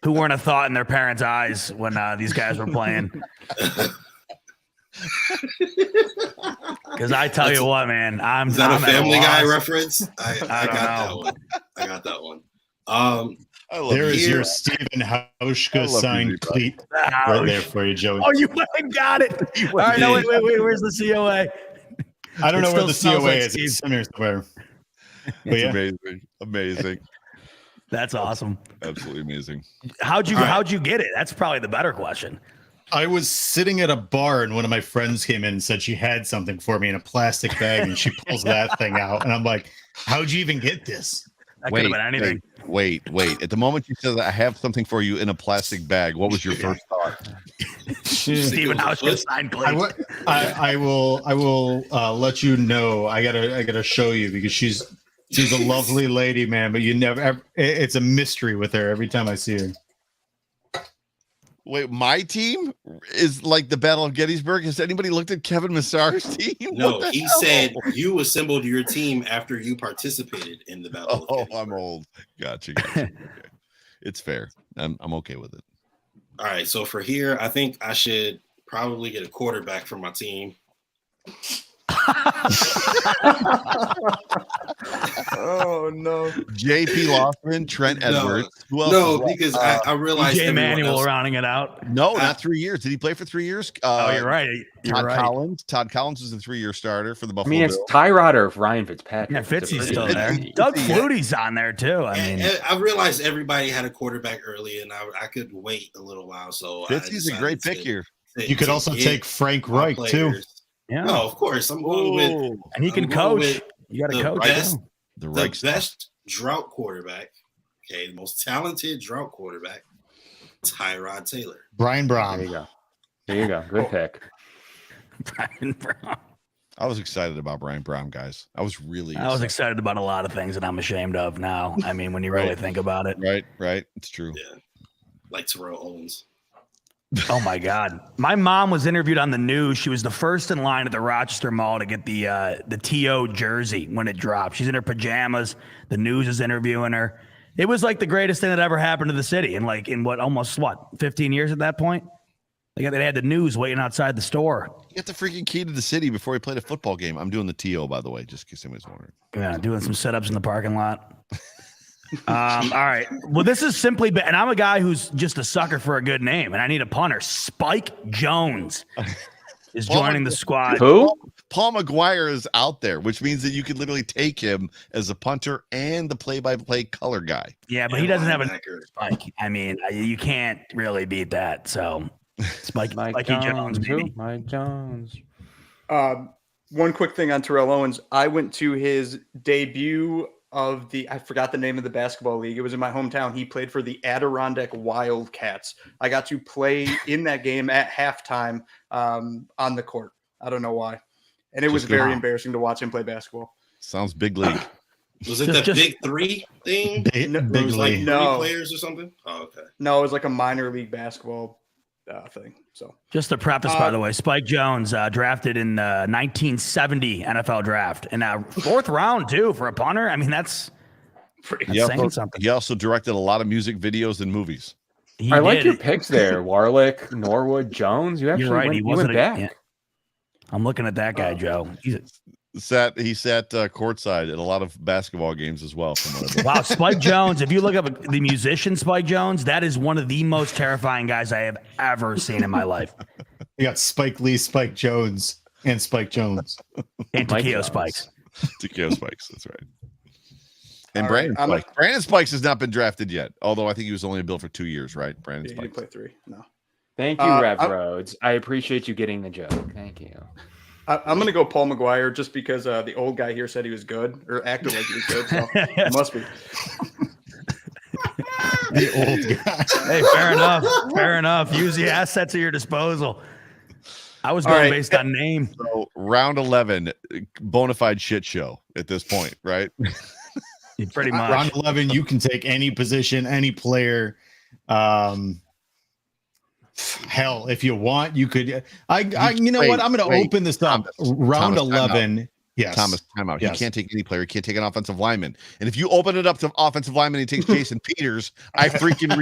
Who weren't a thought in their parents' eyes when these guys were playing. Because I tell you what, man, Is that a Family Guy loss. I reference? I got that one. I got that one. There is you. your Steven Hauschka signed you, cleat right there for you, Joey. Oh, you went and got it. All right, no, wait. Where's the COA? I don't know where the still smells COA like is. Steve. It's somewhere somewhere. But It's yeah, amazing. That's awesome. Absolutely amazing. How'd you get it? That's probably the better question. I was sitting at a bar and one of my friends came in and said she had something for me in a plastic bag, and she pulls that thing out, and I'm like, "How'd you even get this?" That could have been anything. Wait. At the moment you said that I have something for you in a plastic bag, what was your first thought? Steven Hauschka signed plate. I will let you know. I gotta show you because she's a lovely lady, man. But you never. It's a mystery with her every time I see her. Wait, my team is like the Battle of Gettysburg. Has anybody looked at Kevin Massar's team? No, What the he hell? said you assembled your team after you participated in the battle. Oh, of I'm Gettysburg. old. Gotcha. Okay. It's fair. I'm okay with it. All right, so for here, I think I should probably get a quarterback for my team. Oh no. JP Lofgren, Trent No. Edwards. Who else? No, is left? because I realized J. everyone Manuel else- rounding it out. No, not 3 years. Did he play for 3 years? Oh, you're right. You're Todd right. Collins. Todd Collins was a 3-year starter for the I Buffalo mean, it's Bills. Tyrod or Ryan Fitzpatrick. Yeah, It's a Fitzy's pretty still there. easy- Doug Yeah. Flutie's on there too. I mean, And I realized everybody had a quarterback early, and I could wait a little while. So Fitzy's a great pick here. You could also take Frank my Reich too. players. yeah, No, of course. I'm going with Oh, and he can I'm going coach. with You got to the coach. best- too. the the right stuff. best drought quarterback. Okay, the most talented drought quarterback, Tyrod Taylor. Brian There Brown. you go. There you go. Good pick. Brian Brown. I was excited about Brian Brown, guys. I was really I was excited about a lot of things that I'm ashamed of now. I mean, when you really Right. think about it. Right. It's true. Yeah, like Terrell Owens. Oh my God. My mom was interviewed on the news. She was the first in line at the Rochester Mall to get the TO jersey when it dropped. She's in her pajamas. The news is interviewing her. It was like the greatest thing that ever happened to the city in almost 15 years at that point? They had the news waiting outside the store. He got the freaking key to the city before he played a football game. I'm doing the TO, by the way, just in case anybody's wondering. Yeah, doing some sit-ups in the parking lot. All right. Well, this is simply, and I'm a guy who's just a sucker for a good name, and I need a punter. Spike Jones is joining the squad. Who? Paul McGuire is out there, which means that you could literally take him as a punter and the play-by-play color guy. Yeah, but he doesn't have a linebacker. Spike. I mean, you can't really beat that. So, Spikey Jones, who? baby. Mike Jones. One quick thing on Terrell Owens. I went to his debut of I forgot the name of the basketball league. It was in my hometown. He played for the Adirondack Wildcats. I got to play in that game at halftime on the court. I don't know why. And it was Just good. very embarrassing to watch him play basketball. Sounds big league. Was it the Big Three thing? Big, No, Where it big was like league. No. 3 players or something? Oh, okay. No, it was like a minor league basketball thing. So Just to preface, by the way, Spike Jones drafted in the 1970 NFL draft, and 4th round too for a punter. I mean, that's He also, saying something. he also directed a lot of music videos and movies. He I like did your it. picks there. Warlick, Norwood, Jones. You actually You're right. went, He you wasn't went back. yeah. I'm looking at that guy, Joe. He sat courtside at a lot of basketball games as well. From what I've Wow, Spike Jones. If you look up the musician Spike Jones, that is one of the most terrifying guys I have ever seen in my life. You got Spike Lee, Spike Jones, and Spike Jones. And Mike Takeo Jones. Spikes. Takeo Spikes. That's right. And All right, Brandon I'm a- Spikes. Brandon Spikes has not been drafted yet, although I think he was only a bill for 2 years, right? Brandon he didn't Spikes. play 3. No. Thank you, Rev I'm- Rhodes. I appreciate you getting the joke. Thank you. I'm going to go Paul McGuire just because the old guy here said he was good or acted like he was good. So it must be. The old guy. Hey, fair enough. Fair enough. Use the assets at your disposal. I was All going right. based on name. So round 11, bona fide shit show at this point, right? Pretty much. Round 11, you can take any position, any player. Hell, if you want, you could. You know what? I'm going to wait, open this up. Thomas, Round Thomas, time 11. Yes. Thomas, timeout. Yes. He can't take any player. He can't take an offensive lineman. And if you open it up to offensive lineman, he takes Jason Peters. I freaking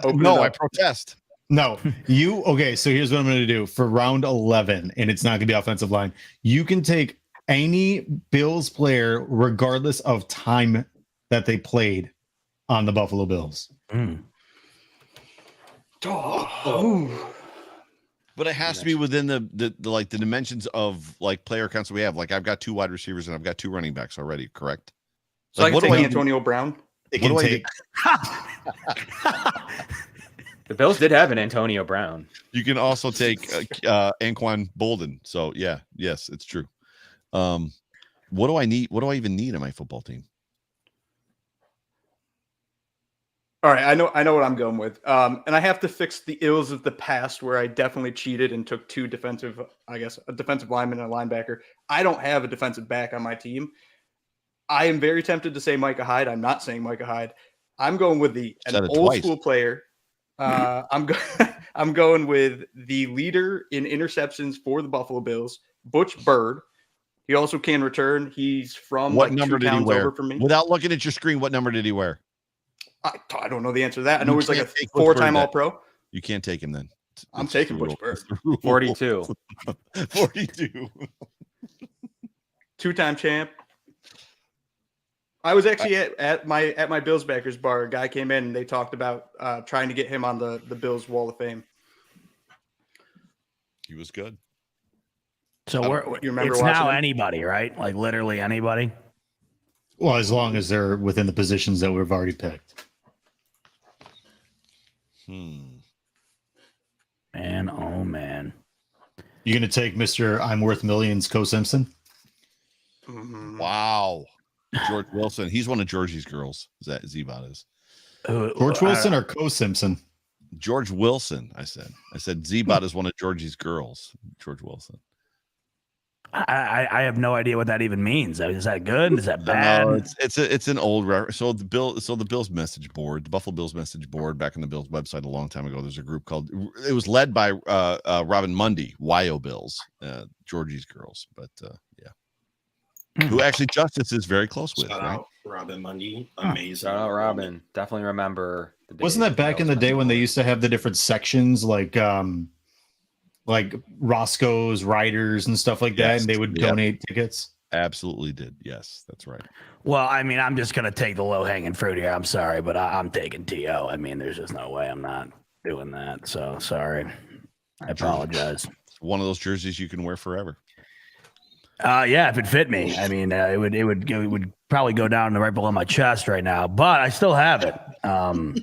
Open no, it I up. protest. No, okay. So here's what I'm going to do for round 11, and it's not going to be offensive line. You can take any Bills player, regardless of time that they played on the Buffalo Bills. Mm. But it has to be within the like the dimensions of like player counts that we have. Like I've got 2 wide receivers and I've got 2 running backs already. Correct. So Like, I what can do take I- Antonio Brown. They What can do I take. The Bills did have an Antonio Brown. You can also take Anquan Bolden. So yeah, yes, it's true. What do I need? What do I even need on my football team? All right, I know what I'm going with. And I have to fix the ills of the past where I definitely cheated and took 2 defensive, I guess, a defensive lineman and a linebacker. I don't have a defensive back on my team. I am very tempted to say Micah Hyde. I'm not saying Micah Hyde. I'm going with an Said it old twice. school player I'm going with the leader in interceptions for the Buffalo Bills, Butch Bird. He also can return. He's from What like number 2 did he towns wear? over from me. Without looking at your screen, what number did he wear? I don't know the answer to that. I know You he's like a can't take Butch 4-time Bird All-Pro. You can't take him then. I'm It's taking the Butch rule. Bird. It's the rule. 42. 42. 2-time champ. I was actually at my Bills backers bar. A guy came in and they talked about trying to get him on the Bills Wall of Fame. He was good. So You remember it's watching now him? anybody, right? Like literally anybody. Well, as long as they're within the positions that we've already picked. Man, oh man. You gonna take Mr. I'm Worth Millions, Co Simpson? Mhm. Wow. George Wilson. He's one of Georgie's girls. Is that Zebot is? George Wilson or Co Simpson? George Wilson, I said. I said Zebot is one of Georgie's girls. George Wilson. I have no idea what that even means. Is that good? Is that bad? No, it's an old reference. So the Bills message board, the Buffalo Bills message board, back on the Bills website a long time ago. There's a group called. It was led by Robin Mundy, YO Bills, Georgie's girls, but yeah, who actually Justice is very close with. Shout Right? out Robin Mundy. Amazing. Shout out Robin. Definitely remember. The days Wasn't that of back in the Bills day when they message used to have the different sections like Roscoe's Riders and stuff like that, Yes. and they would Yep. donate tickets? Absolutely did. Yes, that's right. Well, I mean, I'm just gonna take the low hanging fruit here. I'm sorry, but I'm taking To. I mean, there's just no way I'm not doing that. So sorry. I apologize. It's one of those jerseys you can wear forever. Yeah, if it fit me, I mean, it would probably go down to right below my chest right now, but I still have it. And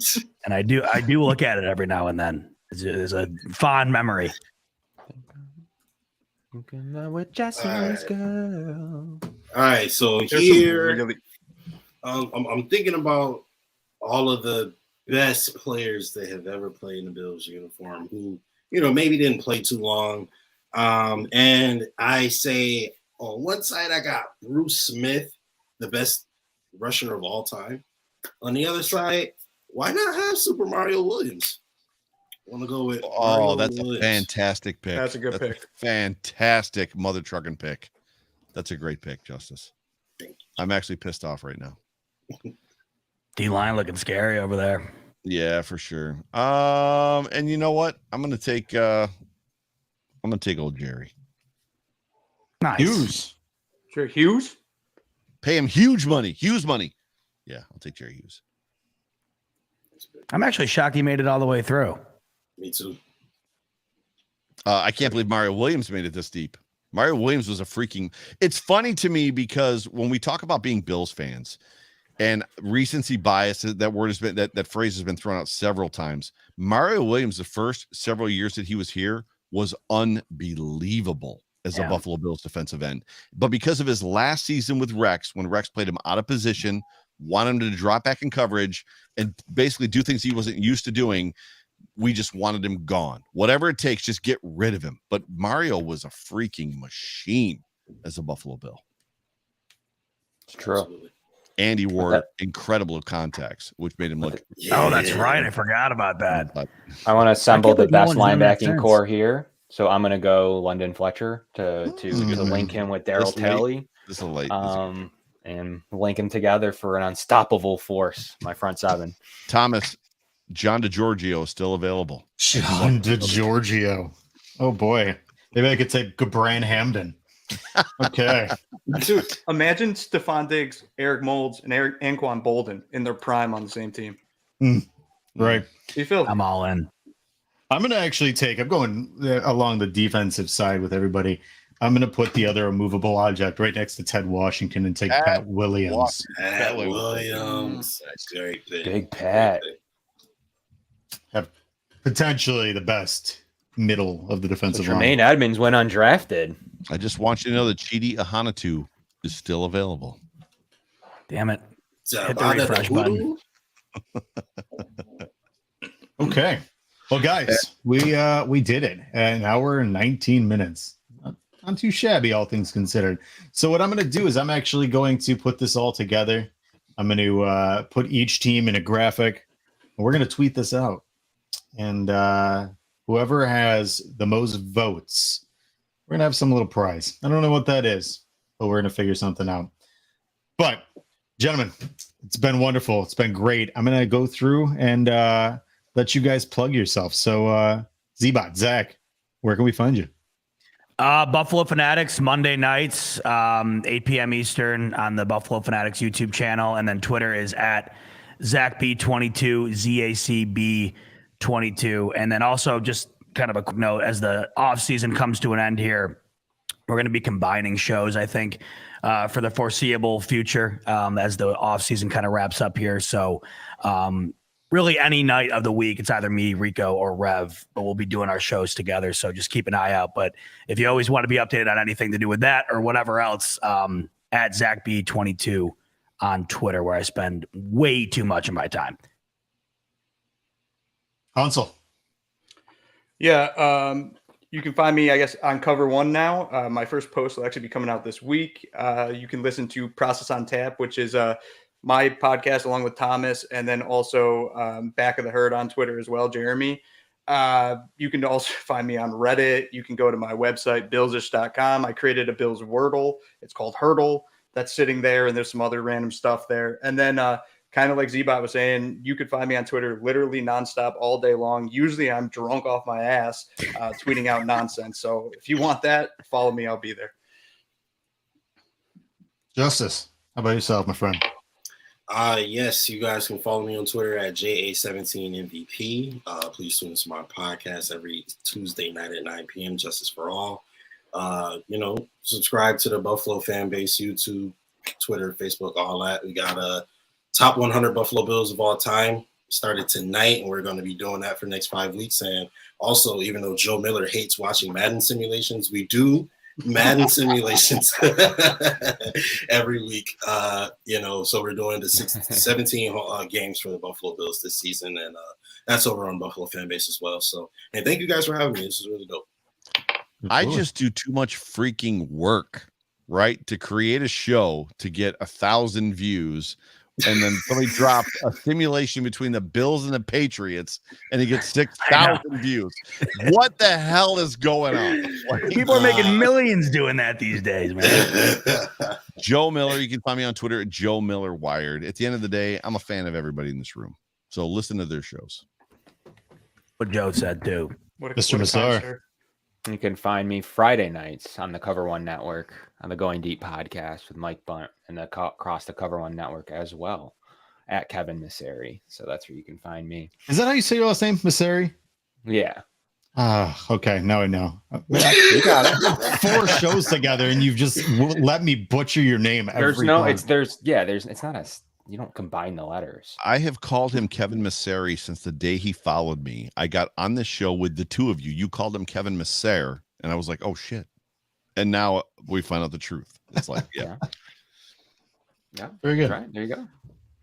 I do look at it every now and then. It's a fond memory. with Jesse's girl. All right, so There's some here really- I'm thinking about all of the best players that have ever played in the Bills uniform who, maybe didn't play too long. And I say on one side, I got Bruce Smith, the best rusher of all time. On the other side, why not have Super Mario Williams? Want to go with Oh, Mario that's a Williams. fantastic pick. That's a good pick. Fantastic mother trucking pick. That's a great pick, Justice. Thank you. I'm actually pissed off right now. D-line looking scary over there. Yeah, for sure. And you know what? I'm gonna take old Jerry. Nice. Hughes. Sure, Hughes. Pay him huge money. Hughes money. Yeah, I'll take Jerry Hughes. I'm actually shocked he made it all the way through. Me too. I can't believe Mario Williams made it this deep. Mario Williams was a freaking. It's funny to me because when we talk about being Bills fans and recency bias, that word has been that phrase has been thrown out several times. Mario Williams, the first several years that he was here, was unbelievable as a Buffalo Bills defensive end. But because of his last season with Rex, when Rex played him out of position, wanted him to drop back in coverage and basically do things he wasn't used to doing, we just wanted him gone. Whatever it takes, just get rid of him. But Mario was a freaking machine as a Buffalo Bill. It's true. Absolutely. And he wore incredible contacts, which made him look. Oh, that's right. I forgot about that. I want to assemble I the can't believe best no one's done that linebacking since. core here. So I'm going to go London Fletcher to link him with Daryl This late. Talley. This is late. And link them together for an unstoppable force. My front seven. Thomas, John DeGiorgio is still available. John DeGiorgio. Oh boy. Maybe I could take Gabran Hamden. Okay. Dude, imagine Stephon Diggs, Eric Moulds, and Anquan Bolden in their prime on the same team. Right. You feel I'm all in. I'm going to actually I'm going along the defensive side with everybody. I'm going to put the other immovable object right next to Ted Washington and take Pat Williams. Pat Williams. That's great pick. Big Pat. Have potentially the best middle of the So defensive Tremaine line. Edmonds went undrafted. I just want you to know that Chidi Ahanatu is still available. Damn it. Hit the Zabada refresh Hoodoo? Okay. Well, guys, we did it. An hour and 19 minutes. Not too shabby, all things considered. So what I'm going to do is I'm actually going to put this all together. I'm going to put each team in a graphic, and we're going to tweet this out. and whoever has the most votes, we're gonna have some little prize. I don't know what that is, but we're gonna figure something out. But gentlemen, it's been wonderful. It's been great. I'm gonna go through and let you guys plug yourself. So Z-Bot, Zach, where can we find you? Buffalo Fanatics Monday nights, 8 p.m. Eastern on the Buffalo Fanatics YouTube channel, and then Twitter is at ZachB22, ZACB22, and then also just kind of a quick note as the off season comes to an end here, we're going to be combining shows, I think, for the foreseeable future as the off season kind of wraps up here. So really any night of the week, it's either me, Rico, or Rev, but we'll be doing our shows together. So just keep an eye out. But if you always want to be updated on anything to do with that or whatever else, at ZachB22 on Twitter, where I spend way too much of my time. Hansel. Yeah, you can find me, I guess, on Cover One now. My first post will actually be coming out this week. You can listen to Process on Tap, which is my podcast along with Thomas, and then also Back of the Herd on Twitter as well, Jeremy. You can also find me on Reddit. You can go to my website, billsish.com. I created a Bills Wordle. It's called Hurdle. That's sitting there, and there's some other random stuff there. And then kind of like Z-Bot was saying, you could find me on Twitter literally nonstop all day long. Usually I'm drunk off my ass tweeting out nonsense. So if you want that, follow me. I'll be there. Justice, how about yourself, my friend? Yes, you guys can follow me on Twitter at JA17MVP. Please tune into my podcast every Tuesday night at 9 p.m. Justice for All. Subscribe to the Buffalo Fan Base, YouTube, Twitter, Facebook, all that. We got a top 100 Buffalo Bills of all time. Started tonight, and we're going to be doing that for the next 5 weeks. And also, even though Joe Miller hates watching Madden simulations, we do Madden simulations every week. So we're doing the 17 games for the Buffalo Bills this season, and that's over on Buffalo Fan Base as well. So, and thank you guys for having me. This is really dope. I just do too much freaking work, right? To create a show to get 1,000 views, and then somebody dropped a simulation between the Bills and the Patriots, and he gets 6,000 views. What the hell is going on? Like, people are making millions doing that these days, man. Joe Miller, you can find me on Twitter at Joe Miller Wired. At the end of the day, I'm a fan of everybody in this room, so listen to their shows. What Joe said too. Mr. Massar. You can find me Friday nights on the Cover One Network on the Going Deep podcast with Mike Bunt and across the Cover One Network as well at Kevin Masseri. So that's where you can find me. Is that how you say your last name, Masseri? Yeah. Okay. Now I know. You got it. 4 shows together, and you've just let me butcher your name. Every time. It's not a. You don't combine the letters. I have called him Kevin Masseri since the day he followed me. I got on this show with the two of you. You called him Kevin Masser, and I was like, oh, shit. And now we find out the truth. It's like, yeah. Yeah. Very good. Right. There you go.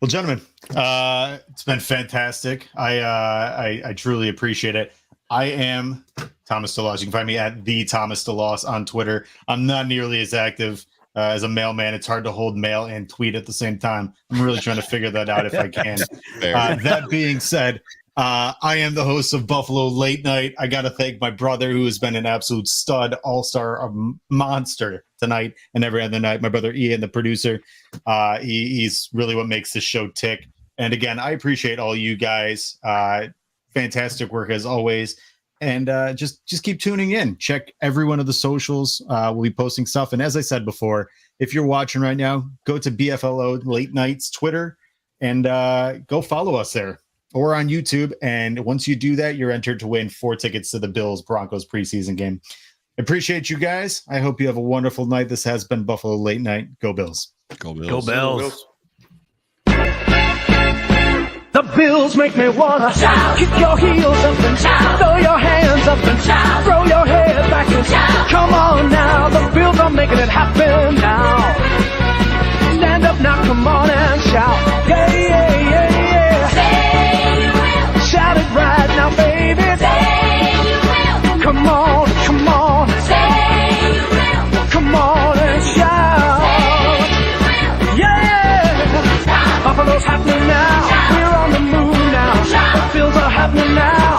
Well, gentlemen, it's been fantastic. I truly appreciate it. I am Thomas DeLoss. You can find me at the Thomas DeLoss on Twitter. I'm not nearly as active as a mailman. It's hard to hold mail and tweet at the same time. I'm really trying to figure that out if I can. That being said, I am the host of Buffalo Late Night. I got to thank my brother, who has been an absolute stud, all-star, monster tonight and every other night. My brother Ian, the producer, he's really what makes this show tick. And again, I appreciate all you guys. Fantastic work as always. And just keep tuning in. Check every one of the socials. We'll be posting stuff. And as I said before, if you're watching right now, go to BFLO Late Nights Twitter and go follow us there or on YouTube. And once you do that, you're entered to win 4 tickets to the Bills Broncos preseason game. Appreciate you guys. I hope you have a wonderful night. This has been Buffalo Late Night. Go Bills. Go Bills. Go Bills. The Bills make me wanna shout. Kick your heels up and shout. Throw your hands up and shout. Throw your head back and shout. Come on now, the Bills are making it happen now. Stand up now, come on and shout. Yeah, yeah, yeah, yeah. Say you will. Shout it right now, baby. Say you will. Come on, come on. Say you will. Come on and shout. Say you will. Yeah. Buffalo's happening now. We're on the move now. The Bills are happening now.